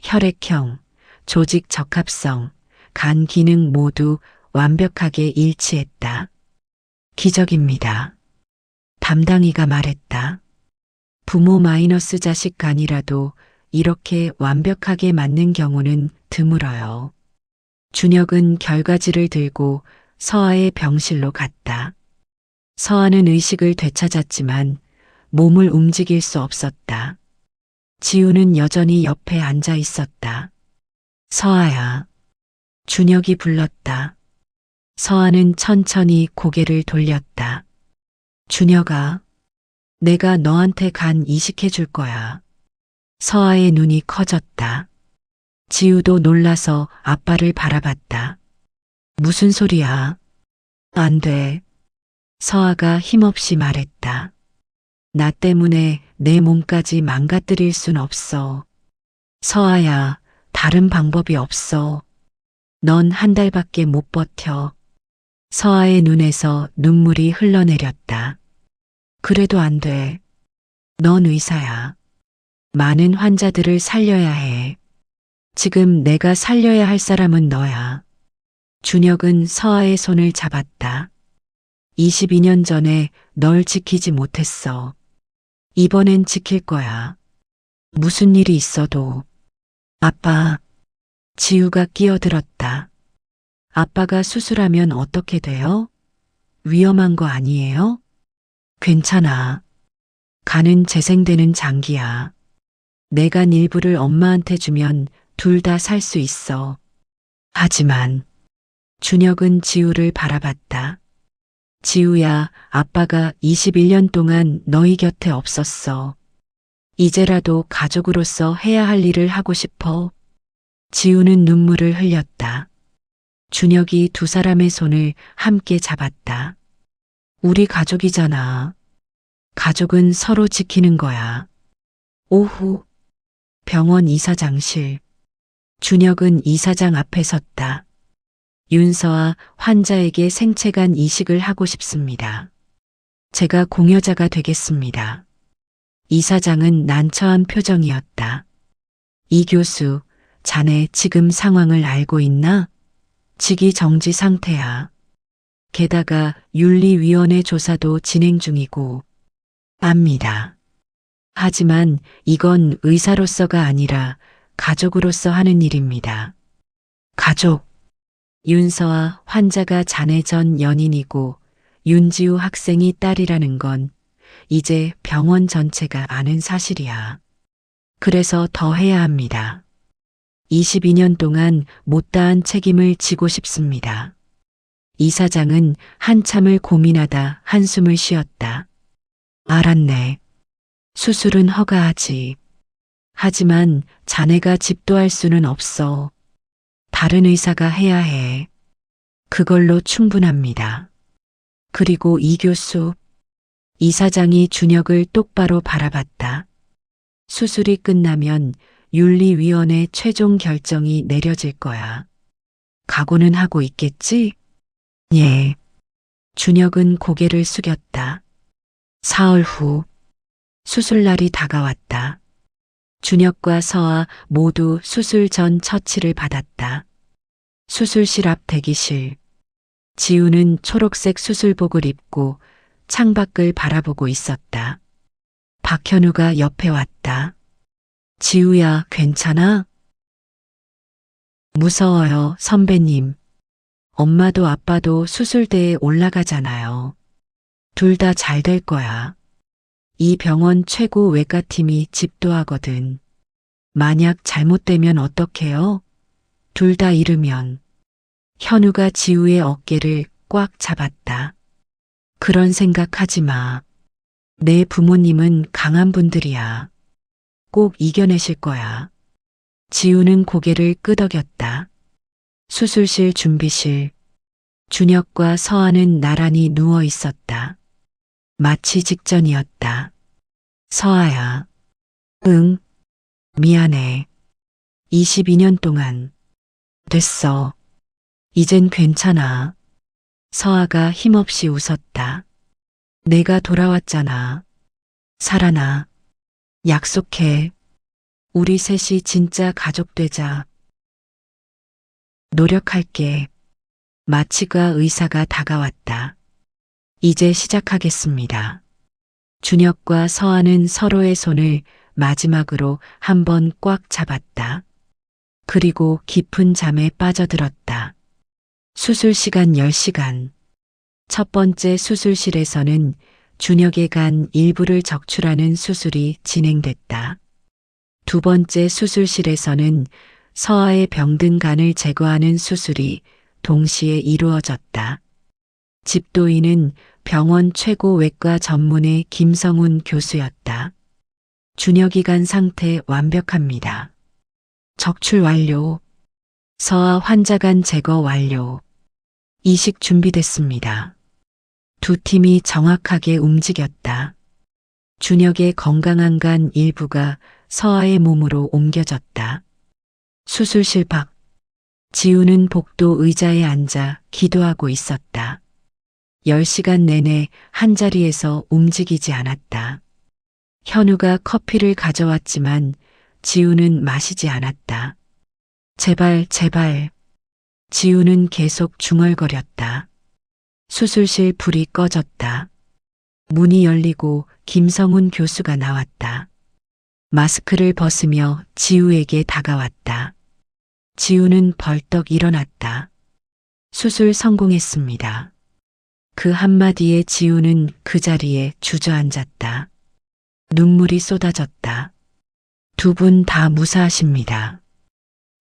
혈액형, 조직 적합성, 간 기능 모두 완벽하게 일치했다. 기적입니다. 담당이가 말했다. 부모 마이너스 자식 간이라도 이렇게 완벽하게 맞는 경우는 드물어요. 준혁은 결과지를 들고 서아의 병실로 갔다. 서아는 의식을 되찾았지만 몸을 움직일 수 없었다. 지우는 여전히 옆에 앉아 있었다. 서아야. 준혁이 불렀다. 서아는 천천히 고개를 돌렸다. 준혁아, 내가 너한테 간 이식해 줄 거야. 서아의 눈이 커졌다. 지우도 놀라서 아빠를 바라봤다. 무슨 소리야? 안 돼. 서아가 힘없이 말했다. 나 때문에 내 몸까지 망가뜨릴 순 없어. 서아야, 다른 방법이 없어. 넌 한 달밖에 못 버텨. 서아의 눈에서 눈물이 흘러내렸다. 그래도 안 돼. 넌 의사야. 많은 환자들을 살려야 해. 지금 내가 살려야 할 사람은 너야. 준혁은 서아의 손을 잡았다. 22년 전에 널 지키지 못했어. 이번엔 지킬 거야. 무슨 일이 있어도. 아빠. 지우가 끼어들었다. 아빠가 수술하면 어떻게 돼요? 위험한 거 아니에요? 괜찮아. 간은 재생되는 장기야. 내 간 일부를 엄마한테 주면 둘 다 살 수 있어. 하지만 준혁은 지우를 바라봤다. 지우야, 아빠가 21년 동안 너희 곁에 없었어. 이제라도 가족으로서 해야 할 일을 하고 싶어. 지우는 눈물을 흘렸다. 준혁이 두 사람의 손을 함께 잡았다. 우리 가족이잖아. 가족은 서로 지키는 거야. 오후 병원 이사장실. 준혁은 이사장 앞에 섰다. 윤서아 환자에게 생체간 이식을 하고 싶습니다. 제가 공여자가 되겠습니다. 이사장은 난처한 표정이었다. 이 교수, 자네 지금 상황을 알고 있나? 직위 정지 상태야. 게다가 윤리위원회 조사도 진행 중이고. 압니다. 하지만 이건 의사로서가 아니라 가족으로서 하는 일입니다. 가족. 윤서아 환자가 자네 전 연인이고 윤지우 학생이 딸이라는 건 이제 병원 전체가 아는 사실이야. 그래서 더 해야 합니다. 22년 동안 못다한 책임을 지고 싶습니다. 이사장은 한참을 고민하다 한숨을 쉬었다. 알았네. 수술은 허가하지. 하지만 자네가 집도할 수는 없어. 다른 의사가 해야 해. 그걸로 충분합니다. 그리고 이 교수. 이사장이 준혁을 똑바로 바라봤다. 수술이 끝나면 윤리위원회 최종 결정이 내려질 거야. 각오는 하고 있겠지? 예. 준혁은 고개를 숙였다. 사흘 후 수술날이 다가왔다. 준혁과 서아 모두 수술 전 처치를 받았다. 수술실 앞 대기실. 지우는 초록색 수술복을 입고 창밖을 바라보고 있었다. 박현우가 옆에 왔다. 지우야, 괜찮아? 무서워요, 선배님. 엄마도 아빠도 수술대에 올라가잖아요. 둘 다 잘 될 거야. 이 병원 최고 외과팀이 집도하거든. 만약 잘못되면 어떡해요? 둘 다 잃으면. 현우가 지우의 어깨를 꽉 잡았다. 그런 생각하지 마. 내 부모님은 강한 분들이야. 꼭 이겨내실 거야. 지우는 고개를 끄덕였다. 수술실 준비실. 준혁과 서아는 나란히 누워 있었다. 마취 직전이었다. 서아야. 응. 미안해. 22년 동안. 됐어. 이젠 괜찮아. 서아가 힘없이 웃었다. 내가 돌아왔잖아. 살아나. 약속해. 우리 셋이 진짜 가족 되자. 노력할게. 마취과 의사가 다가왔다. 이제 시작하겠습니다. 준혁과 서아는 서로의 손을 마지막으로 한 번 꽉 잡았다. 그리고 깊은 잠에 빠져들었다. 수술 시간 10시간. 첫 번째 수술실에서는 준혁의 간 일부를 적출하는 수술이 진행됐다. 두 번째 수술실에서는 서아의 병든 간을 제거하는 수술이 동시에 이루어졌다. 집도인은 병원 최고 외과 전문의 김성훈 교수였다. 준혁이 간 상태 완벽합니다. 적출 완료. 서아 환자 간 제거 완료. 이식 준비됐습니다. 두 팀이 정확하게 움직였다. 준혁의 건강한 간 일부가 서아의 몸으로 옮겨졌다. 수술실 밖. 지우는 복도 의자에 앉아 기도하고 있었다. 10시간 내내 한자리에서 움직이지 않았다. 현우가 커피를 가져왔지만 지우는 마시지 않았다. 제발, 제발. 지우는 계속 중얼거렸다. 수술실 불이 꺼졌다. 문이 열리고 김성훈 교수가 나왔다. 마스크를 벗으며 지우에게 다가왔다. 지우는 벌떡 일어났다. 수술 성공했습니다. 그 한마디에 지우는 그 자리에 주저앉았다. 눈물이 쏟아졌다. 두 분 다 무사하십니다.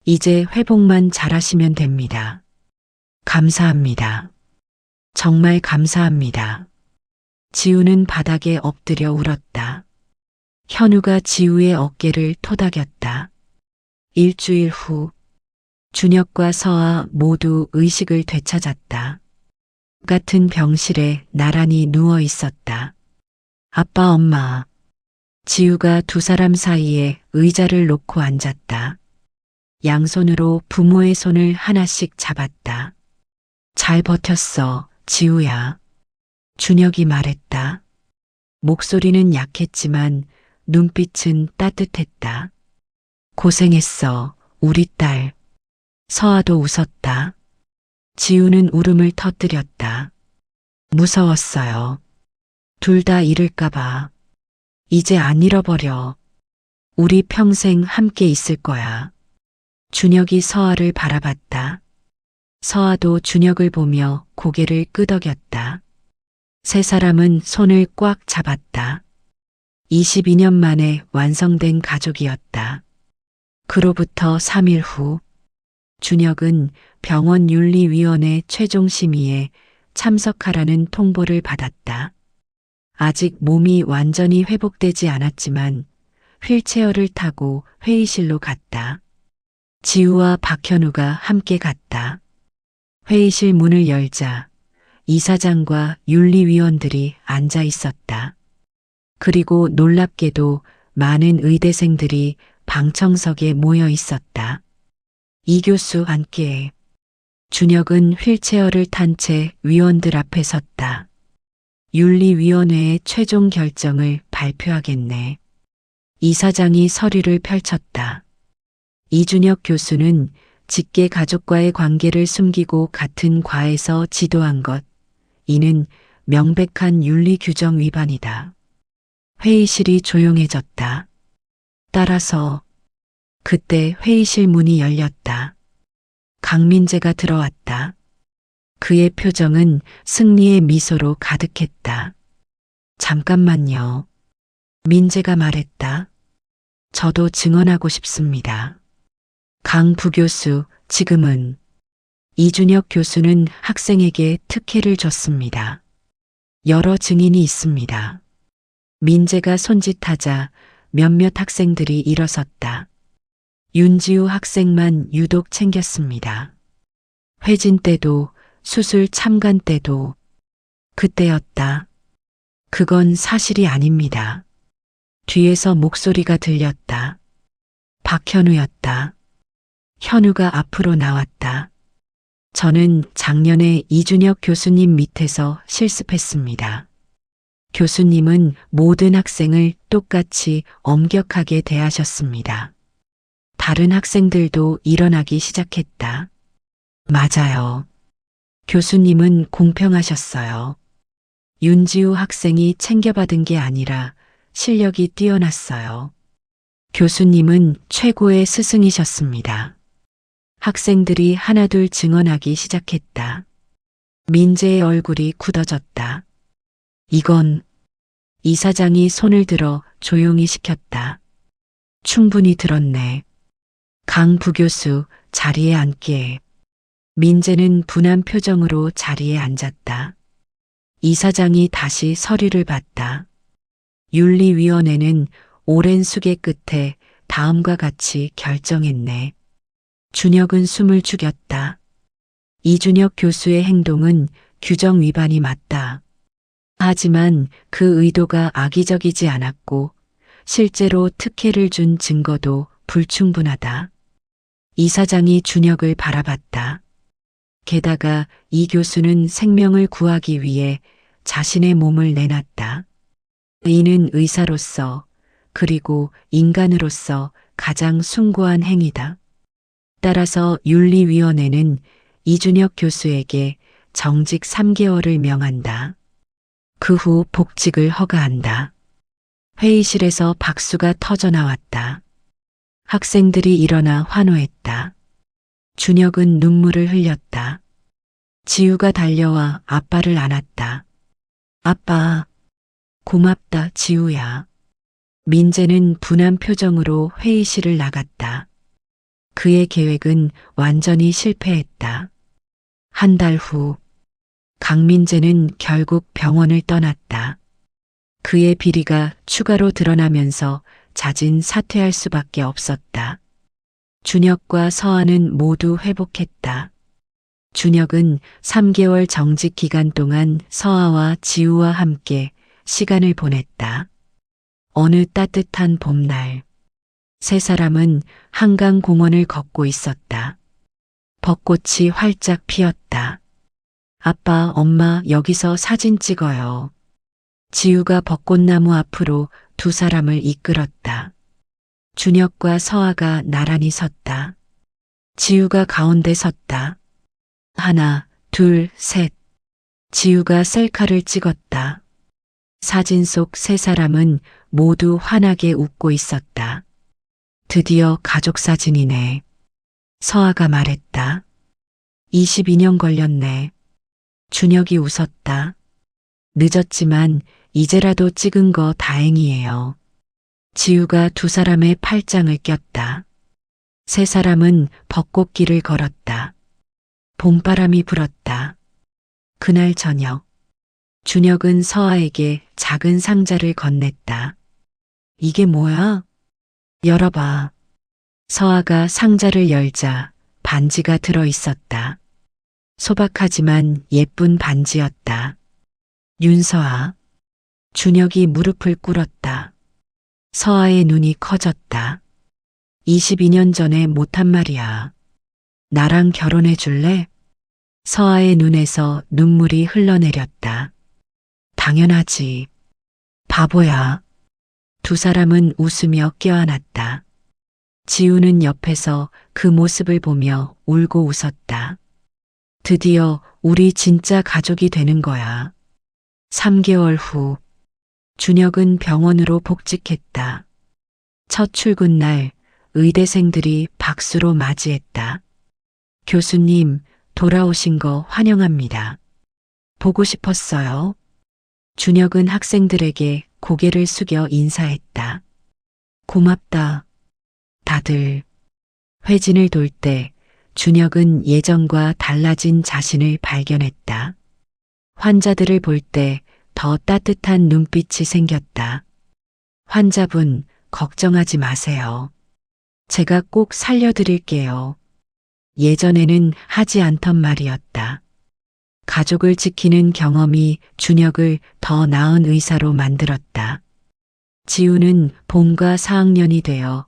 이제 회복만 잘하시면 됩니다. 감사합니다. 정말 감사합니다. 지우는 바닥에 엎드려 울었다. 현우가 지우의 어깨를 토닥였다. 일주일 후 준혁과 서아 모두 의식을 되찾았다. 같은 병실에 나란히 누워 있었다. 아빠, 엄마. 지우가 두 사람 사이에 의자를 놓고 앉았다. 양손으로 부모의 손을 하나씩 잡았다. 잘 버텼어, 지우야. 준혁이 말했다. 목소리는 약했지만 눈빛은 따뜻했다. 고생했어, 우리 딸. 서아도 웃었다. 지우는 울음을 터뜨렸다. 무서웠어요. 둘 다 잃을까봐. 이제 안 잃어버려. 우리 평생 함께 있을 거야. 준혁이 서아를 바라봤다. 서아도 준혁을 보며 고개를 끄덕였다. 세 사람은 손을 꽉 잡았다. 22년 만에 완성된 가족이었다. 그로부터 3일 후, 준혁은 병원윤리위원회 최종 심의에 참석하라는 통보를 받았다. 아직 몸이 완전히 회복되지 않았지만 휠체어를 타고 회의실로 갔다. 지우와 박현우가 함께 갔다. 회의실 문을 열자 이사장과 윤리위원들이 앉아 있었다. 그리고 놀랍게도 많은 의대생들이 방청석에 모여 있었다. 이 교수 앉게. 준혁은 휠체어를 탄 채 위원들 앞에 섰다. 윤리위원회의 최종 결정을 발표하겠네. 이사장이 서류를 펼쳤다. 이준혁 교수는 직계 가족과의 관계를 숨기고 같은 과에서 지도한 것, 이는 명백한 윤리 규정 위반이다. 회의실이 조용해졌다. 따라서 그때 회의실 문이 열렸다. 강민재가 들어왔다. 그의 표정은 승리의 미소로 가득했다. 잠깐만요. 민재가 말했다. 저도 증언하고 싶습니다. 강 부교수, 지금은 이준혁 교수는 학생에게 특혜를 줬습니다. 여러 증인이 있습니다. 민재가 손짓하자 몇몇 학생들이 일어섰다. 윤지우 학생만 유독 챙겼습니다. 회진 때도 수술 참관 때도 그때였다. 그건 사실이 아닙니다. 뒤에서 목소리가 들렸다. 박현우였다. 현우가 앞으로 나왔다. 저는 작년에 이준혁 교수님 밑에서 실습했습니다. 교수님은 모든 학생을 똑같이 엄격하게 대하셨습니다. 다른 학생들도 일어나기 시작했다. 맞아요. 교수님은 공평하셨어요. 윤지우 학생이 챙겨받은 게 아니라 실력이 뛰어났어요. 교수님은 최고의 스승이셨습니다. 학생들이 하나둘 증언하기 시작했다. 민재의 얼굴이 굳어졌다. 이건 이사장이 손을 들어 조용히 시켰다. 충분히 들었네. 강 부교수 자리에 앉게. 민재는 분한 표정으로 자리에 앉았다. 이사장이 다시 서류를 봤다. 윤리위원회는 오랜 수계 끝에 다음과 같이 결정했네. 준혁은 숨을 죽였다. 이준혁 교수의 행동은 규정 위반이 맞다. 하지만 그 의도가 악의적이지 않았고 실제로 특혜를 준 증거도 불충분하다. 이사장이 준혁을 바라봤다. 게다가 이 교수는 생명을 구하기 위해 자신의 몸을 내놨다. 이는 의사로서 그리고 인간으로서 가장 숭고한 행위다. 따라서 윤리위원회는 이준혁 교수에게 정직 3개월을 명한다. 그 후 복직을 허가한다. 회의실에서 박수가 터져나왔다. 학생들이 일어나 환호했다. 준혁은 눈물을 흘렸다. 지우가 달려와 아빠를 안았다. 아빠, 고맙다, 지우야. 민재는 분한 표정으로 회의실을 나갔다. 그의 계획은 완전히 실패했다. 한 달 후, 강민재는 결국 병원을 떠났다. 그의 비리가 추가로 드러나면서 자진 사퇴할 수밖에 없었다. 준혁과 서아는 모두 회복했다. 준혁은 3개월 정직 기간 동안 서아와 지우와 함께 시간을 보냈다. 어느 따뜻한 봄날, 세 사람은 한강 공원을 걷고 있었다. 벚꽃이 활짝 피었다. 아빠, 엄마, 여기서 사진 찍어요. 지우가 벚꽃나무 앞으로 두 사람을 이끌었다. 준혁과 서아가 나란히 섰다. 지우가 가운데 섰다. 하나, 둘, 셋. 지우가 셀카를 찍었다. 사진 속 세 사람은 모두 환하게 웃고 있었다. 드디어 가족 사진이네. 서아가 말했다. 22년 걸렸네. 준혁이 웃었다. 늦었지만 이제라도 찍은 거 다행이에요. 지우가 두 사람의 팔짱을 꼈다. 세 사람은 벚꽃길을 걸었다. 봄바람이 불었다. 그날 저녁, 준혁은 서아에게 작은 상자를 건넸다. 이게 뭐야? 열어봐. 서아가 상자를 열자 반지가 들어 있었다. 소박하지만 예쁜 반지였다. 윤서아. 준혁이 무릎을 꿇었다. 서아의 눈이 커졌다. 22년 전에 못한 말이야. 나랑 결혼해 줄래? 서아의 눈에서 눈물이 흘러내렸다. 당연하지. 바보야. 두 사람은 웃으며 껴안았다. 지우는 옆에서 그 모습을 보며 울고 웃었다. 드디어 우리 진짜 가족이 되는 거야. 3개월 후, 준혁은 병원으로 복직했다. 첫 출근 날 의대생들이 박수로 맞이했다. 교수님, 돌아오신 거 환영합니다. 보고 싶었어요. 준혁은 학생들에게 고개를 숙여 인사했다. 고맙다. 다들. 회진을 돌 때 준혁은 예전과 달라진 자신을 발견했다. 환자들을 볼 때 더 따뜻한 눈빛이 생겼다. 환자분, 걱정하지 마세요. 제가 꼭 살려드릴게요. 예전에는 하지 않던 말이었다. 가족을 지키는 경험이 준혁을 더 나은 의사로 만들었다. 지우는 봄과 4학년이 되어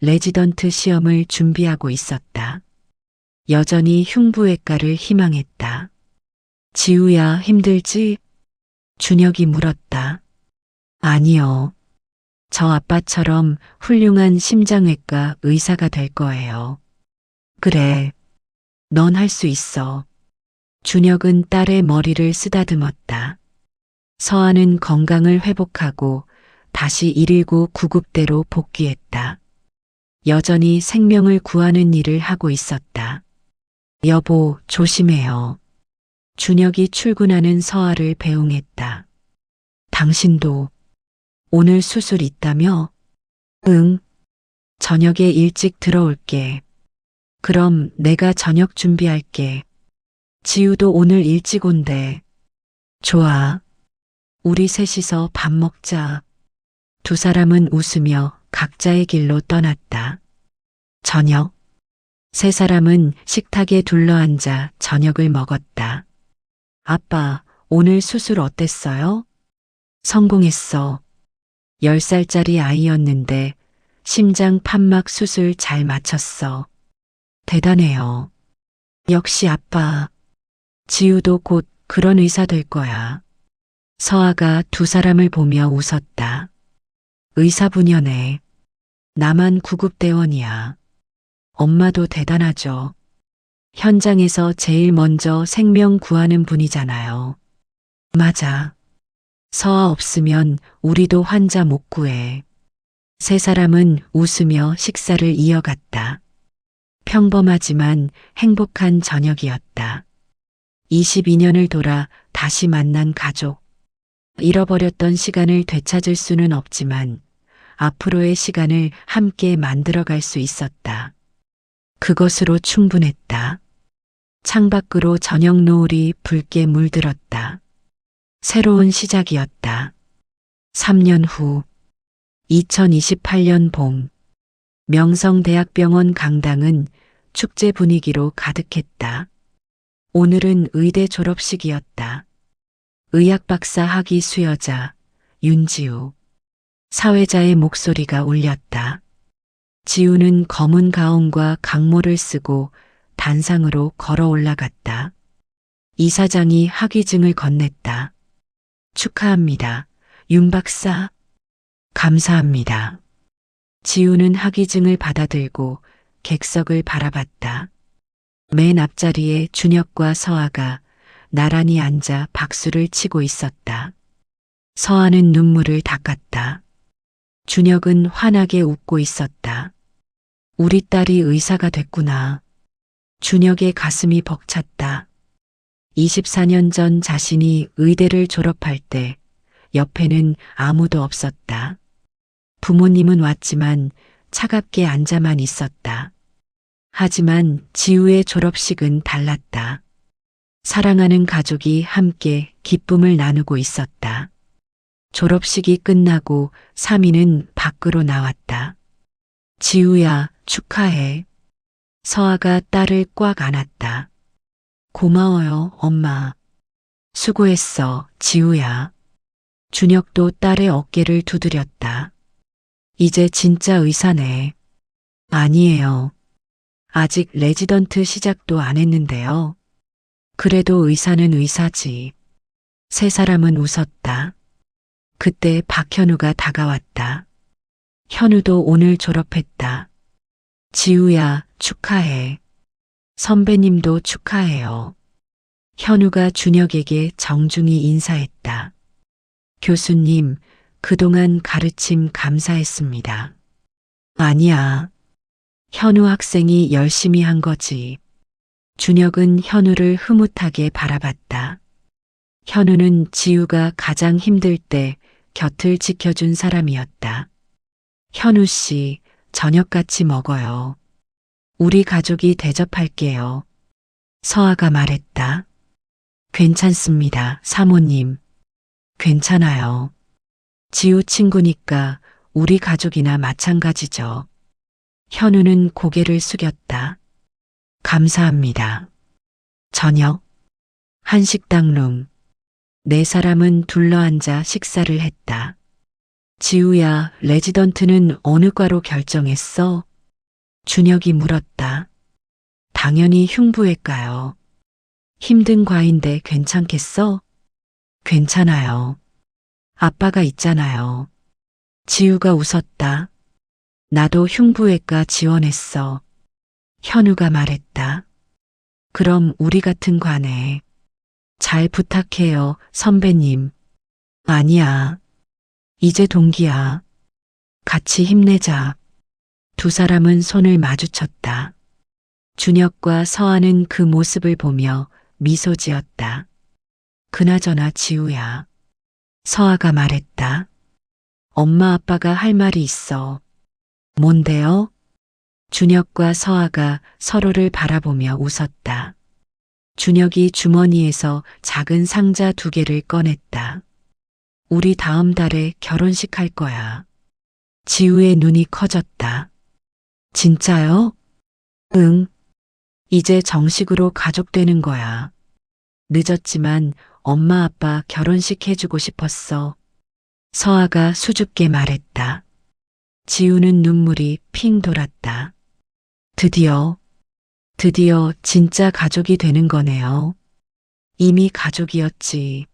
레지던트 시험을 준비하고 있었다. 여전히 흉부외과를 희망했다. 지우야, 힘들지? 준혁이 물었다. 아니요. 저 아빠처럼 훌륭한 심장외과 의사가 될 거예요. 그래. 넌 할 수 있어. 준혁은 딸의 머리를 쓰다듬었다. 서아는 건강을 회복하고 다시 119 구급대로 복귀했다. 여전히 생명을 구하는 일을 하고 있었다. 여보, 조심해요. 준혁이 출근하는 서아를 배웅했다. 당신도 오늘 수술 있다며? 응. 저녁에 일찍 들어올게. 그럼 내가 저녁 준비할게. 지우도 오늘 일찍 온대. 좋아. 우리 셋이서 밥 먹자. 두 사람은 웃으며 각자의 길로 떠났다. 저녁. 세 사람은 식탁에 둘러앉아 저녁을 먹었다. 아빠, 오늘 수술 어땠어요? 성공했어. 10살짜리 아이였는데 심장 판막 수술 잘 마쳤어. 대단해요. 역시 아빠. 지우도 곧 그런 의사 될 거야. 서아가 두 사람을 보며 웃었다. 의사분야네. 나만 구급대원이야. 엄마도 대단하죠. 현장에서 제일 먼저 생명 구하는 분이잖아요. 맞아. 서아 없으면 우리도 환자 못 구해. 세 사람은 웃으며 식사를 이어갔다. 평범하지만 행복한 저녁이었다. 22년을 돌아 다시 만난 가족. 잃어버렸던 시간을 되찾을 수는 없지만 앞으로의 시간을 함께 만들어갈 수 있었다. 그것으로 충분했다. 창밖으로 저녁 노을이 붉게 물들었다. 새로운 시작이었다. 3년 후, 2028년 봄. 명성대학병원 강당은 축제 분위기로 가득했다. 오늘은 의대 졸업식이었다. 의학박사 학위 수여자 윤지우. 사회자의 목소리가 울렸다. 지우는 검은 가운과 강모를 쓰고 단상으로 걸어 올라갔다. 이사장이 학위증을 건넸다. 축하합니다. 윤 박사. 감사합니다. 지우는 학위증을 받아들고 객석을 바라봤다. 맨 앞자리에 준혁과 서아가 나란히 앉아 박수를 치고 있었다. 서아는 눈물을 닦았다. 준혁은 환하게 웃고 있었다. 우리 딸이 의사가 됐구나. 준혁의 가슴이 벅찼다. 24년 전 자신이 의대를 졸업할 때 옆에는 아무도 없었다. 부모님은 왔지만 차갑게 앉아만 있었다. 하지만 지우의 졸업식은 달랐다. 사랑하는 가족이 함께 기쁨을 나누고 있었다. 졸업식이 끝나고 사미는 밖으로 나왔다. 지우야, 축하해. 서아가 딸을 꽉 안았다. 고마워요, 엄마. 수고했어, 지우야. 준혁도 딸의 어깨를 두드렸다. 이제 진짜 의사네. 아니에요. 아직 레지던트 시작도 안 했는데요. 그래도 의사는 의사지. 세 사람은 웃었다. 그때 박현우가 다가왔다. 현우도 오늘 졸업했다. 지우야, 축하해. 선배님도 축하해요. 현우가 준혁에게 정중히 인사했다. 교수님, 그동안 가르침 감사했습니다. 아니야. 현우 학생이 열심히 한 거지. 준혁은 현우를 흐뭇하게 바라봤다. 현우는 지우가 가장 힘들 때 곁을 지켜준 사람이었다. 현우 씨, 저녁 같이 먹어요. 우리 가족이 대접할게요. 서아가 말했다. 괜찮습니다, 사모님. 괜찮아요. 지우 친구니까 우리 가족이나 마찬가지죠. 현우는 고개를 숙였다. 감사합니다. 저녁, 한식당 룸. 네 사람은 둘러앉아 식사를 했다. 지우야, 레지던트는 어느 과로 결정했어? 준혁이 물었다. 당연히 흉부외과요. 힘든 과인데 괜찮겠어? 괜찮아요. 아빠가 있잖아요. 지우가 웃었다. 나도 흉부외과 지원했어. 현우가 말했다. 그럼 우리 같은 과네. 잘 부탁해요, 선배님. 아니야. 이제 동기야. 같이 힘내자. 두 사람은 손을 마주쳤다. 준혁과 서아는 그 모습을 보며 미소 지었다. 그나저나 지우야. 서아가 말했다. 엄마 아빠가 할 말이 있어. 뭔데요? 준혁과 서아가 서로를 바라보며 웃었다. 준혁이 주머니에서 작은 상자 2개를 꺼냈다. 우리 다음 달에 결혼식 할 거야. 지우의 눈이 커졌다. 진짜요? 응. 이제 정식으로 가족 되는 거야. 늦었지만 엄마 아빠 결혼식 해주고 싶었어. 서아가 수줍게 말했다. 지우는 눈물이 핑 돌았다. 드디어 진짜 가족이 되는 거네요. 이미 가족이었지.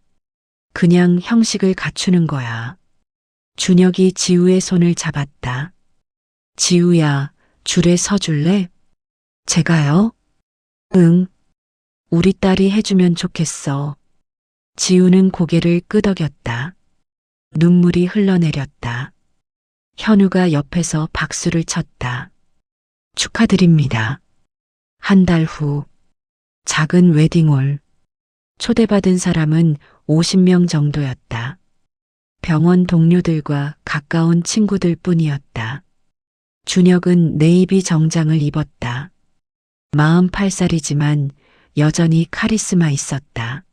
그냥 형식을 갖추는 거야. 준혁이 지우의 손을 잡았다. 지우야, 줄에 서줄래? 제가요? 응. 우리 딸이 해주면 좋겠어. 지우는 고개를 끄덕였다. 눈물이 흘러내렸다. 현우가 옆에서 박수를 쳤다. 축하드립니다. 한 달 후, 작은 웨딩홀. 초대받은 사람은 50명 정도였다. 병원 동료들과 가까운 친구들 뿐이었다. 준혁은 네이비 정장을 입었다. 48살이지만 여전히 카리스마 있었다.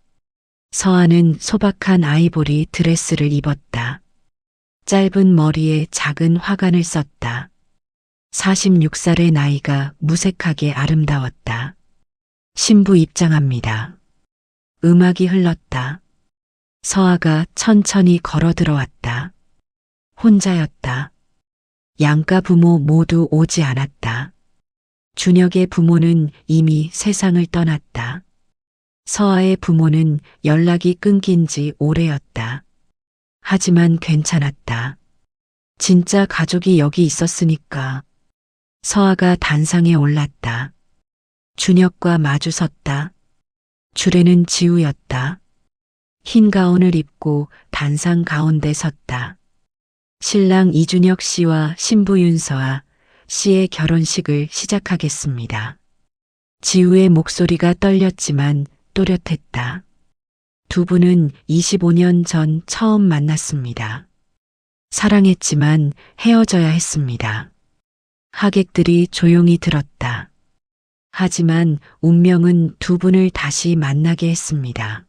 서아는 소박한 아이보리 드레스를 입었다. 짧은 머리에 작은 화관을 썼다. 46살의 나이가 무색하게 아름다웠다. 신부 입장합니다. 음악이 흘렀다. 서아가 천천히 걸어 들어왔다. 혼자였다. 양가 부모 모두 오지 않았다. 준혁의 부모는 이미 세상을 떠났다. 서아의 부모는 연락이 끊긴 지 오래였다. 하지만 괜찮았다. 진짜 가족이 여기 있었으니까. 서아가 단상에 올랐다. 준혁과 마주 섰다. 주례는 지우였다. 흰 가운을 입고 단상 가운데 섰다. 신랑 이준혁 씨와 신부 윤서아 씨의 결혼식을 시작하겠습니다. 지우의 목소리가 떨렸지만 또렷했다. 두 분은 25년 전 처음 만났습니다. 사랑했지만 헤어져야 했습니다. 하객들이 조용히 들었다. 하지만 운명은 두 분을 다시 만나게 했습니다.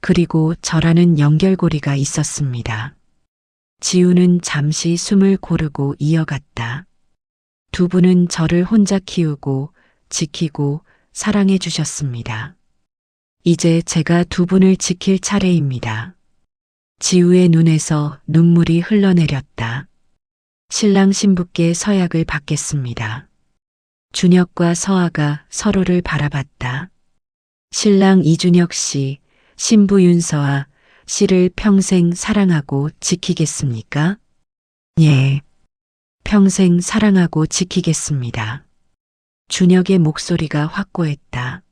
그리고 저라는 연결고리가 있었습니다. 지우는 잠시 숨을 고르고 이어갔다. 두 분은 저를 혼자 키우고 지키고 사랑해 주셨습니다. 이제 제가 두 분을 지킬 차례입니다. 지우의 눈에서 눈물이 흘러내렸다. 신랑 신부께 서약을 받겠습니다. 준혁과 서아가 서로를 바라봤다. 신랑 이준혁 씨, 신부 윤서아 씨를 평생 사랑하고 지키겠습니까? 예. 평생 사랑하고 지키겠습니다. 준혁의 목소리가 확고했다.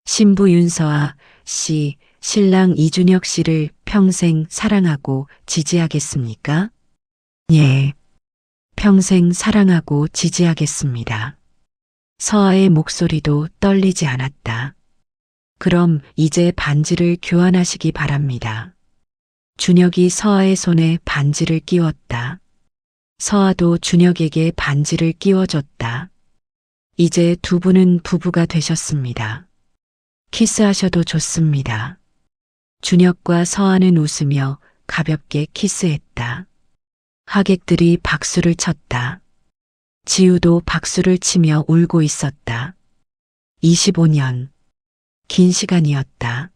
신부 윤서아 씨, 신랑 이준혁 씨를 평생 사랑하고 지지하겠습니까? 예. 평생 사랑하고 지지하겠습니다. 서아의 목소리도 떨리지 않았다. 그럼 이제 반지를 교환하시기 바랍니다. 준혁이 서아의 손에 반지를 끼웠다. 서아도 준혁에게 반지를 끼워줬다. 이제 두 분은 부부가 되셨습니다. 키스하셔도 좋습니다. 준혁과 서아는 웃으며 가볍게 키스했다. 하객들이 박수를 쳤다. 지우도 박수를 치며 울고 있었다. 25년. 긴 시간이었다.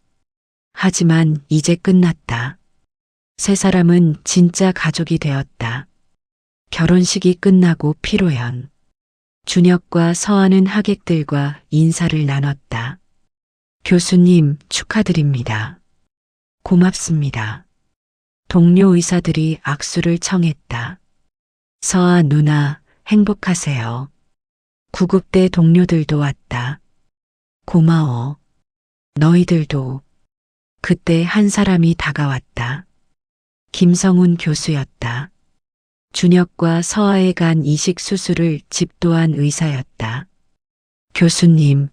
하지만 이제 끝났다. 세 사람은 진짜 가족이 되었다. 결혼식이 끝나고 피로연. 준혁과 서아는 하객들과 인사를 나눴다. 교수님 축하드립니다. 고맙습니다. 동료 의사들이 악수를 청했다. 서아 누나 행복하세요. 구급대 동료들도 왔다. 고마워. 너희들도. 그때 한 사람이 다가왔다. 김성훈 교수였다. 준혁과 서아의 간 이식 수술을 집도한 의사였다. 교수님.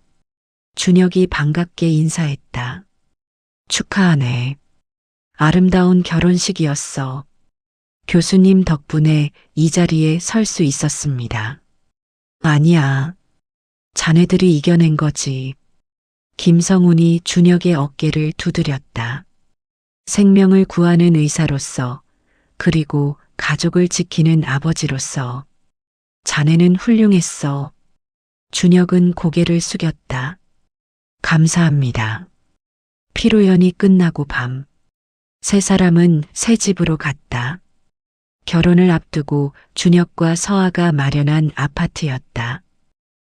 준혁이 반갑게 인사했다. 축하하네. 아름다운 결혼식이었어. 교수님 덕분에 이 자리에 설 수 있었습니다. 아니야. 자네들이 이겨낸 거지. 김성훈이 준혁의 어깨를 두드렸다. 생명을 구하는 의사로서, 그리고 가족을 지키는 아버지로서. 자네는 훌륭했어. 준혁은 고개를 숙였다. 감사합니다. 피로연이 끝나고 밤. 세 사람은 새 집으로 갔다. 결혼을 앞두고 준혁과 서아가 마련한 아파트였다.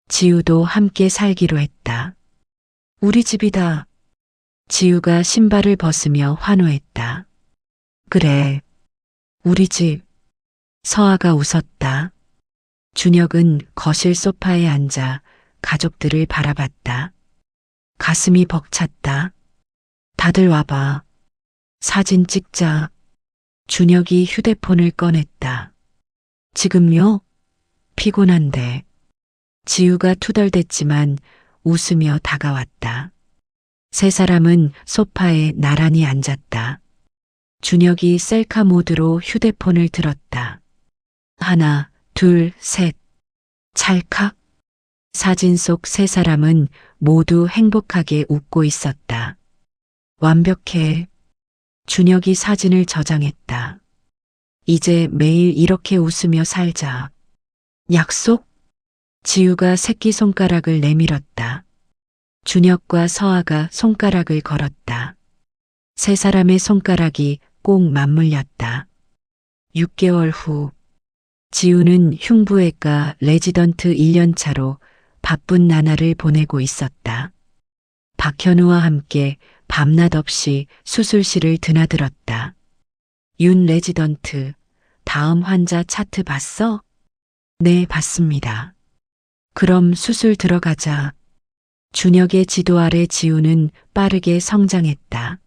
지우도 함께 살기로 했다. 우리 집이다. 지우가 신발을 벗으며 환호했다. 그래. 우리 집. 서아가 웃었다. 준혁은 거실 소파에 앉아 가족들을 바라봤다. 가슴이 벅찼다. 다들 와봐. 사진 찍자. 준혁이 휴대폰을 꺼냈다. 지금요? 피곤한데. 지우가 투덜댔지만 웃으며 다가왔다. 세 사람은 소파에 나란히 앉았다. 준혁이 셀카 모드로 휴대폰을 들었다. 하나, 둘, 셋. 찰칵. 사진 속 세 사람은 모두 행복하게 웃고 있었다. 완벽해. 준혁이 사진을 저장했다. 이제 매일 이렇게 웃으며 살자. 약속? 지우가 새끼손가락을 내밀었다. 준혁과 서아가 손가락을 걸었다. 세 사람의 손가락이 꼭 맞물렸다. 6개월 후 지우는 흉부외과 레지던트 1년차로 바쁜 나날을 보내고 있었다. 박현우와 함께 밤낮 없이 수술실을 드나들었다. 윤 레지던트, 다음 환자 차트 봤어? 네, 봤습니다. 그럼 수술 들어가자. 준혁의 지도 아래 지우는 빠르게 성장했다.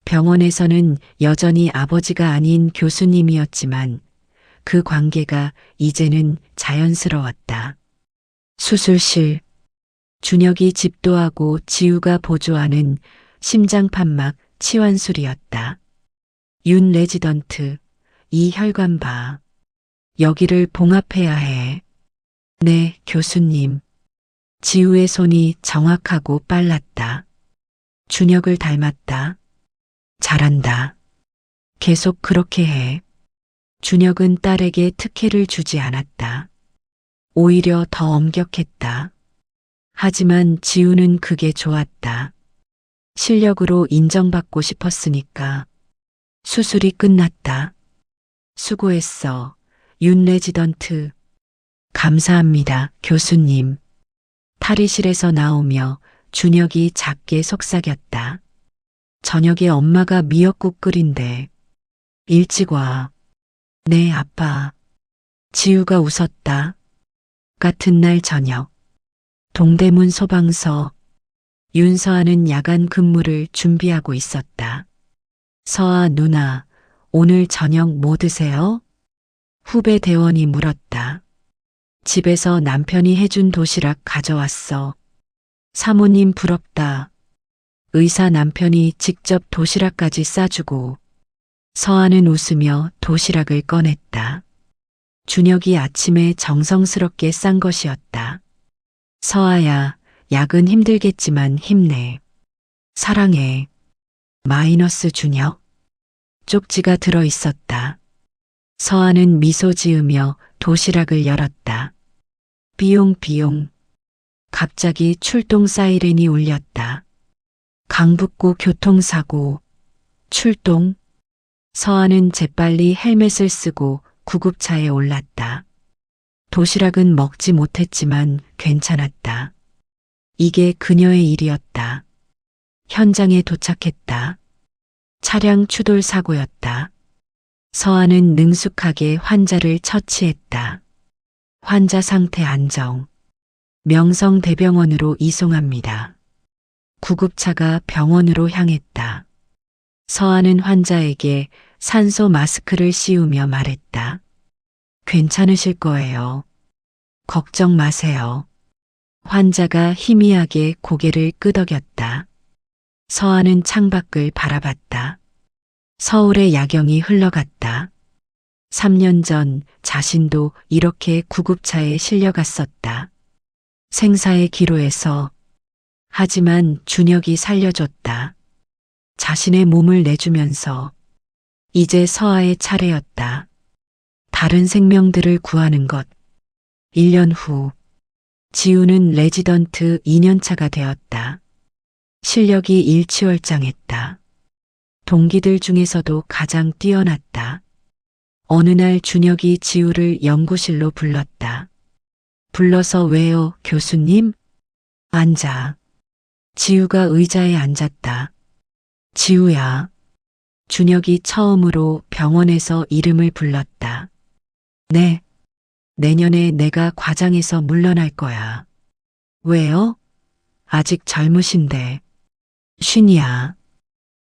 병원에서는 여전히 아버지가 아닌 교수님이었지만 그 관계가 이제는 자연스러웠다. 수술실. 준혁이 집도하고 지우가 보조하는 심장판막 치환술이었다. 윤 레지던트, 이 혈관 봐. 여기를 봉합해야 해. 네, 교수님. 지우의 손이 정확하고 빨랐다. 준혁을 닮았다. 잘한다. 계속 그렇게 해. 준혁은 딸에게 특혜를 주지 않았다. 오히려 더 엄격했다. 하지만 지우는 그게 좋았다. 실력으로 인정받고 싶었으니까. 수술이 끝났다. 수고했어. 윤 레지던트. 감사합니다, 교수님. 탈의실에서 나오며 준혁이 작게 속삭였다. 저녁에 엄마가 미역국 끓인대. 일찍 와. 네, 아빠. 지우가 웃었다. 같은 날 저녁. 동대문 소방서. 윤서아는 야간 근무를 준비하고 있었다. 서아 누나, 오늘 저녁 뭐 드세요? 후배 대원이 물었다. 집에서 남편이 해준 도시락 가져왔어. 사모님 부럽다. 의사 남편이 직접 도시락까지 싸주고. 서아는 웃으며 도시락을 꺼냈다. 준혁이 아침에 정성스럽게 싼 것이었다. 서아야, 약은 힘들겠지만 힘내. 사랑해. 마이너스 준혁. 쪽지가 들어 있었다. 서아는 미소 지으며 도시락을 열었다. 비용. 갑자기 출동 사이렌이 울렸다. 강북구 교통사고. 출동. 서아는 재빨리 헬멧을 쓰고 구급차에 올랐다. 도시락은 먹지 못했지만 괜찮았다. 이게 그녀의 일이었다. 현장에 도착했다. 차량 추돌 사고였다. 서아는 능숙하게 환자를 처치했다. 환자 상태 안정. 명성대병원으로 이송합니다. 구급차가 병원으로 향했다. 서아는 환자에게 산소 마스크를 씌우며 말했다. 괜찮으실 거예요. 걱정 마세요. 환자가 희미하게 고개를 끄덕였다. 서아는 창밖을 바라봤다. 서울의 야경이 흘러갔다. 3년 전 자신도 이렇게 구급차에 실려갔었다. 생사의 기로에서. 하지만 준혁이 살려줬다. 자신의 몸을 내주면서. 이제 서아의 차례였다. 다른 생명들을 구하는 것. 1년 후 지우는 레지던트 2년차가 되었다. 실력이 일취월장했다. 동기들 중에서도 가장 뛰어났다. 어느 날 준혁이 지우를 연구실로 불렀다. 불러서 왜요, 교수님? 앉아. 지우가 의자에 앉았다. 지우야. 준혁이 처음으로 병원에서 이름을 불렀다. 네. 내년에 내가 과장에서 물러날 거야. 왜요? 아직 젊으신데. 쉰이야.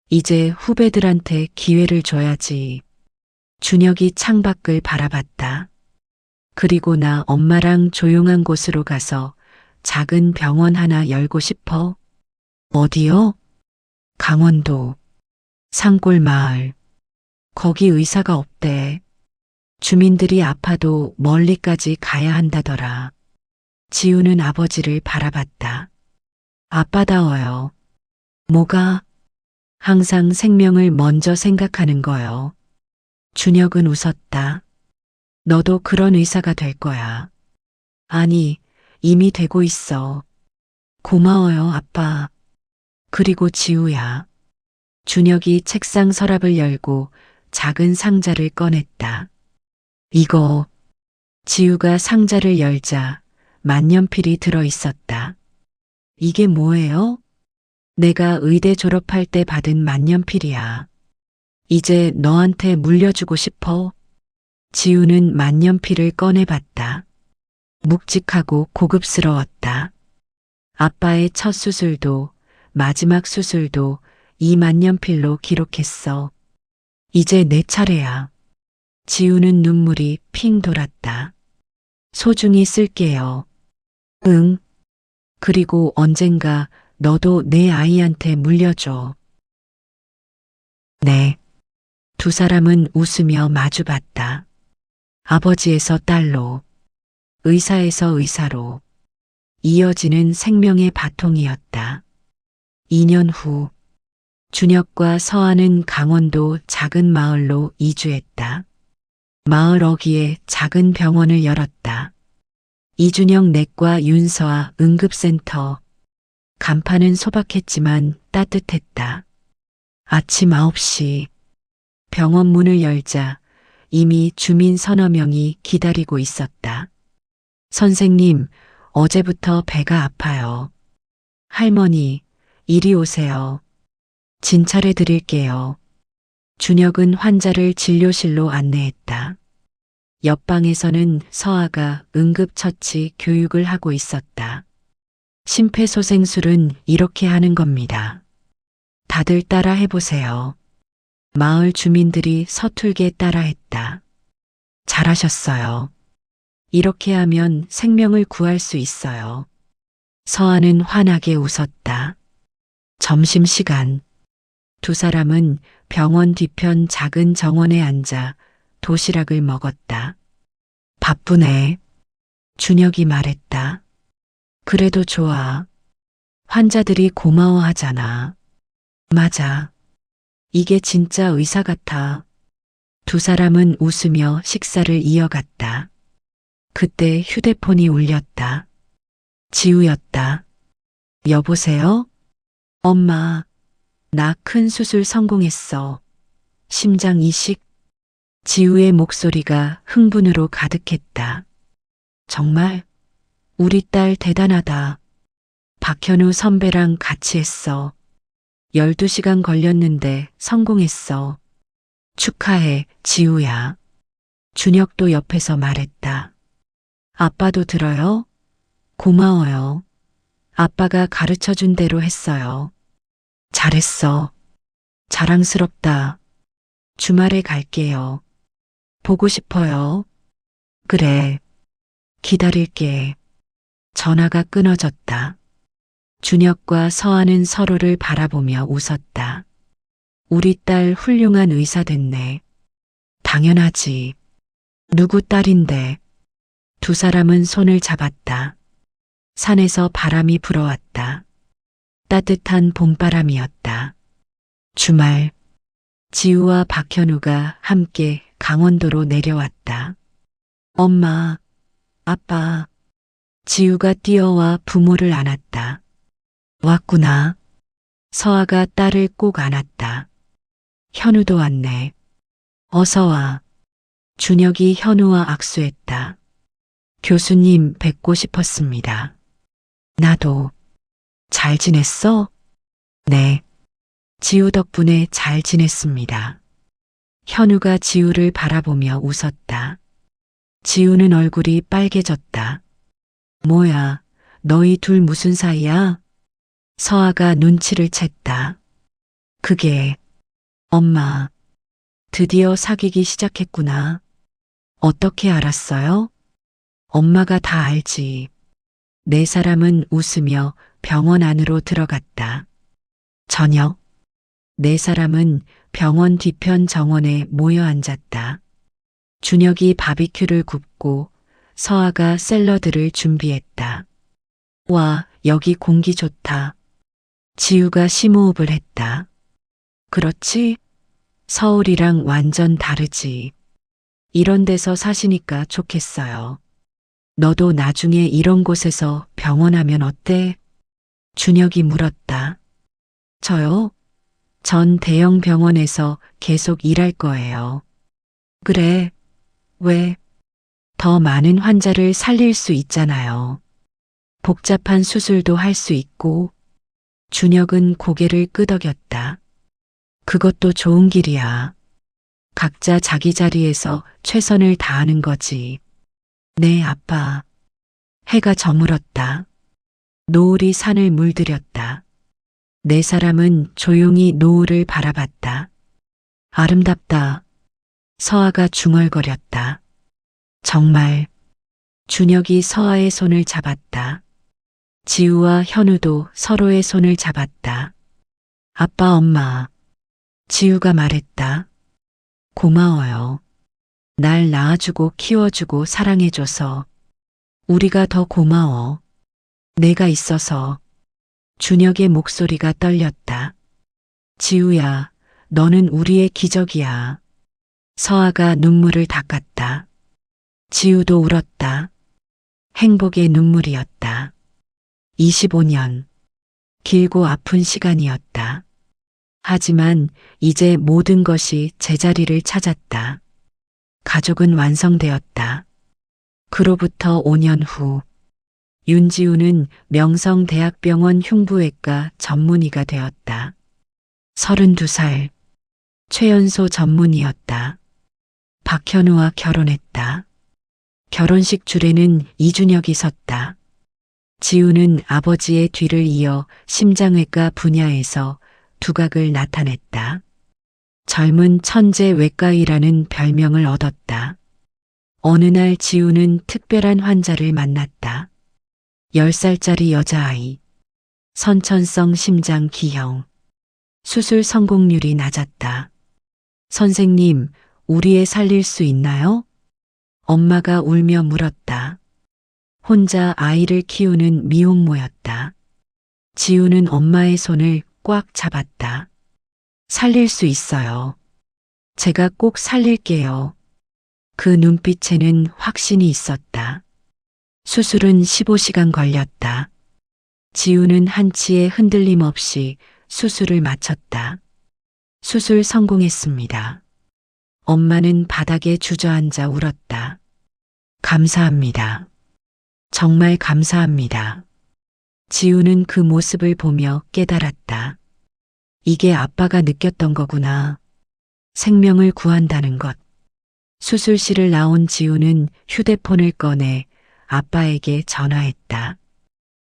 이제 후배들한테 기회를 줘야지. 준혁이 창밖을 바라봤다. 그리고 나 엄마랑 조용한 곳으로 가서 작은 병원 하나 열고 싶어. 어디요? 강원도. 산골 마을. 거기 의사가 없대. 주민들이 아파도 멀리까지 가야 한다더라. 지우는 아버지를 바라봤다. 아빠다워요. 뭐가? 항상 생명을 먼저 생각하는 거요. 준혁은 웃었다. 너도 그런 의사가 될 거야. 아니, 이미 되고 있어. 고마워요, 아빠. 그리고 지우야. 준혁이 책상 서랍을 열고 작은 상자를 꺼냈다. 이거, 지우가 상자를 열자 만년필이 들어 있었다. 이게 뭐예요? 내가 의대 졸업할 때 받은 만년필이야. 이제 너한테 물려주고 싶어. 지우는 만년필을 꺼내봤다. 묵직하고 고급스러웠다. 아빠의 첫 수술도 마지막 수술도 이 만년필로 기록했어. 이제 내 차례야. 지우는 눈물이 핑 돌았다. 소중히 쓸게요. 응. 그리고 언젠가 너도 내 아이한테 물려줘. 네. 두 사람은 웃으며 마주봤다. 아버지에서 딸로, 의사에서 의사로 이어지는 생명의 바통이었다. 2년 후, 준혁과 서아는 강원도 작은 마을로 이주했다. 마을 어귀에 작은 병원을 열었다. 이준혁 내과 윤서아 응급센터. 간판은 소박했지만 따뜻했다. 아침 9시 병원 문을 열자 이미 주민 서너 명이 기다리고 있었다. 선생님, 어제부터 배가 아파요. 할머니, 이리 오세요. 진찰해 드릴게요. 준혁은 환자를 진료실로 안내했다. 옆방에서는 서아가 응급처치 교육을 하고 있었다. 심폐소생술은 이렇게 하는 겁니다. 다들 따라 해보세요. 마을 주민들이 서툴게 따라했다. 잘하셨어요. 이렇게 하면 생명을 구할 수 있어요. 서아는 환하게 웃었다. 점심시간. 두 사람은 병원 뒤편 작은 정원에 앉아 도시락을 먹었다. 바쁘네. 준혁이 말했다. 그래도 좋아. 환자들이 고마워하잖아. 맞아. 이게 진짜 의사 같아. 두 사람은 웃으며 식사를 이어갔다. 그때 휴대폰이 울렸다. 지우였다. 여보세요? 엄마, 나 큰 수술 성공했어. 심장 이식. 지우의 목소리가 흥분으로 가득했다. 정말? 우리 딸 대단하다. 박현우 선배랑 같이 했어. 12시간 걸렸는데 성공했어. 축하해, 지우야. 준혁도 옆에서 말했다. 아빠도 들어요? 고마워요. 아빠가 가르쳐준 대로 했어요. 잘했어. 자랑스럽다. 주말에 갈게요. 보고 싶어요. 그래. 기다릴게. 전화가 끊어졌다. 준혁과 서아는 서로를 바라보며 웃었다. 우리 딸 훌륭한 의사 됐네. 당연하지. 누구 딸인데. 두 사람은 손을 잡았다. 산에서 바람이 불어왔다. 따뜻한 봄바람이었다. 주말, 지우와 박현우가 함께 강원도로 내려왔다. 엄마, 아빠, 지우가 뛰어와 부모를 안았다. 왔구나. 서아가 딸을 꼭 안았다. 현우도 왔네. 어서 와. 준혁이 현우와 악수했다. 교수님 뵙고 싶었습니다. 나도. 잘 지냈어? 네. 지우 덕분에 잘 지냈습니다. 현우가 지우를 바라보며 웃었다. 지우는 얼굴이 빨개졌다. 뭐야, 너희 둘 무슨 사이야? 서아가 눈치를 챘다. 그게, 엄마, 드디어 사귀기 시작했구나. 어떻게 알았어요? 엄마가 다 알지. 네 사람은 웃으며 병원 안으로 들어갔다. 저녁, 네 사람은 병원 뒤편 정원에 모여 앉았다. 준혁이 바비큐를 굽고 서아가 샐러드를 준비했다. 와, 여기 공기 좋다. 지우가 심호흡을 했다. 그렇지? 서울이랑 완전 다르지. 이런 데서 사시니까 좋겠어요. 너도 나중에 이런 곳에서 병원하면 어때? 준혁이 물었다. 저요? 전 대형 병원에서 계속 일할 거예요. 그래, 왜? 더 많은 환자를 살릴 수 있잖아요. 복잡한 수술도 할 수 있고. 준혁은 고개를 끄덕였다. 그것도 좋은 길이야. 각자 자기 자리에서 최선을 다하는 거지. 네, 아빠. 해가 저물었다. 노을이 산을 물들였다. 네 사람은 조용히 노을을 바라봤다. 아름답다. 서아가 중얼거렸다. 정말. 준혁이 서아의 손을 잡았다. 지우와 현우도 서로의 손을 잡았다. 아빠, 엄마. 지우가 말했다. 고마워요. 날 낳아주고 키워주고 사랑해줘서. 우리가 더 고마워. 내가 있어서. 준혁의 목소리가 떨렸다. 지우야, 너는 우리의 기적이야. 서아가 눈물을 닦았다. 지우도 울었다. 행복의 눈물이었다. 25년. 길고 아픈 시간이었다. 하지만 이제 모든 것이 제자리를 찾았다. 가족은 완성되었다. 그로부터 5년 후, 윤지우는 명성대학병원 흉부외과 전문의가 되었다. 32살, 최연소 전문의였다. 박현우와 결혼했다. 결혼식 줄에는 이준혁이 섰다. 지우는 아버지의 뒤를 이어 심장외과 분야에서 두각을 나타냈다. 젊은 천재 외과의라는 별명을 얻었다. 어느 날 지우는 특별한 환자를 만났다. 10살짜리 여자아이. 선천성 심장 기형. 수술 성공률이 낮았다. 선생님, 우리 애 살릴 수 있나요? 엄마가 울며 물었다. 혼자 아이를 키우는 미혼모였다. 지우는 엄마의 손을 꽉 잡았다. 살릴 수 있어요. 제가 꼭 살릴게요. 그 눈빛에는 확신이 있었다. 수술은 15시간 걸렸다. 지우는 한치의 흔들림 없이 수술을 마쳤다. 수술 성공했습니다. 엄마는 바닥에 주저앉아 울었다. 감사합니다. 정말 감사합니다. 지우는 그 모습을 보며 깨달았다. 이게 아빠가 느꼈던 거구나. 생명을 구한다는 것. 수술실을 나온 지우는 휴대폰을 꺼내 아빠에게 전화했다.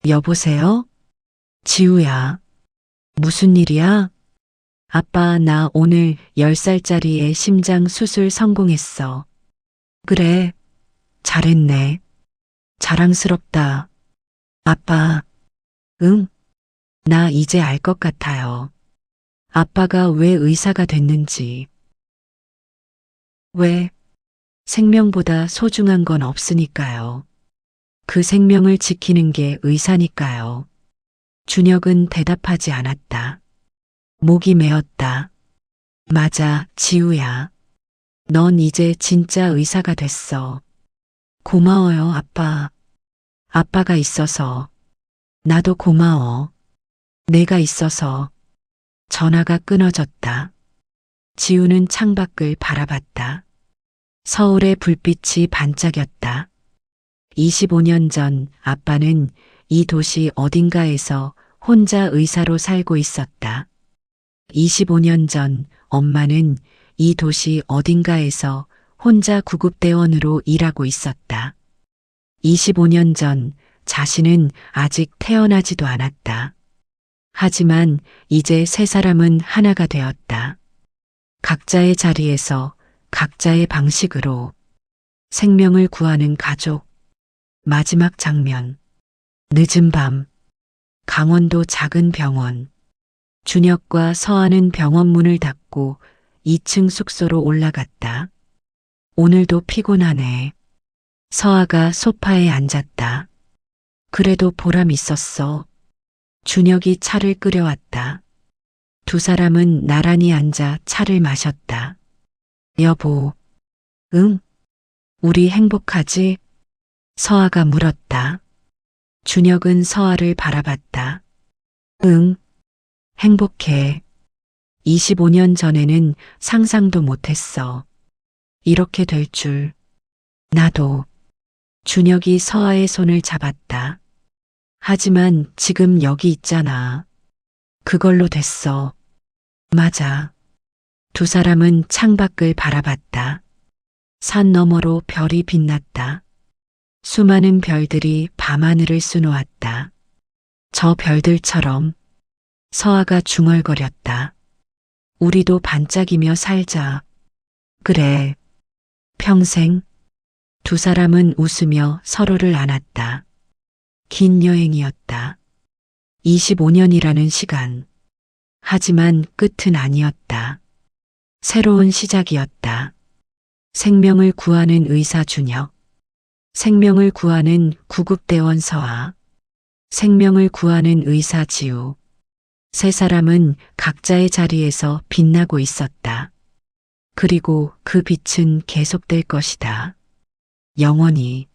여보세요? 지우야. 무슨 일이야? 아빠, 나 오늘 10살짜리 애 심장 수술 성공했어. 그래. 잘했네. 자랑스럽다. 아빠. 응? 나 이제 알 것 같아요. 아빠가 왜 의사가 됐는지. 왜? 생명보다 소중한 건 없으니까요. 그 생명을 지키는 게 의사니까요. 준혁은 대답하지 않았다. 목이 메었다. 맞아, 지우야. 넌 이제 진짜 의사가 됐어. 고마워요, 아빠. 아빠가 있어서. 나도 고마워. 내가 있어서. 전화가 끊어졌다. 지우는 창밖을 바라봤다. 서울의 불빛이 반짝였다. 25년 전 아빠는 이 도시 어딘가에서 혼자 의사로 살고 있었다. 25년 전 엄마는 이 도시 어딘가에서 혼자 구급대원으로 일하고 있었다. 25년 전 자신은 아직 태어나지도 않았다. 하지만 이제 세 사람은 하나가 되었다. 각자의 자리에서 각자의 방식으로 생명을 구하는 가족. 마지막 장면. 늦은 밤. 강원도 작은 병원. 준혁과 서아는 병원 문을 닫고 2층 숙소로 올라갔다. 오늘도 피곤하네. 서아가 소파에 앉았다. 그래도 보람 있었어. 준혁이 차를 끓여왔다. 두 사람은 나란히 앉아 차를 마셨다. 여보. 응? 우리 행복하지? 서아가 물었다. 준혁은 서아를 바라봤다. 응, 행복해. 25년 전에는 상상도 못했어. 이렇게 될 줄. 나도. 준혁이 서아의 손을 잡았다. 하지만 지금 여기 있잖아. 그걸로 됐어. 맞아. 두 사람은 창밖을 바라봤다. 산 너머로 별이 빛났다. 수많은 별들이 밤하늘을 수놓았다. 저 별들처럼. 서아가 중얼거렸다. 우리도 반짝이며 살자. 그래. 평생. 두 사람은 웃으며 서로를 안았다. 긴 여행이었다. 25년이라는 시간. 하지만 끝은 아니었다. 새로운 시작이었다. 생명을 구하는 의사 준혁. 생명을 구하는 구급대원 서아. 생명을 구하는 의사 지우. 세 사람은 각자의 자리에서 빛나고 있었다. 그리고 그 빛은 계속될 것이다. 영원히.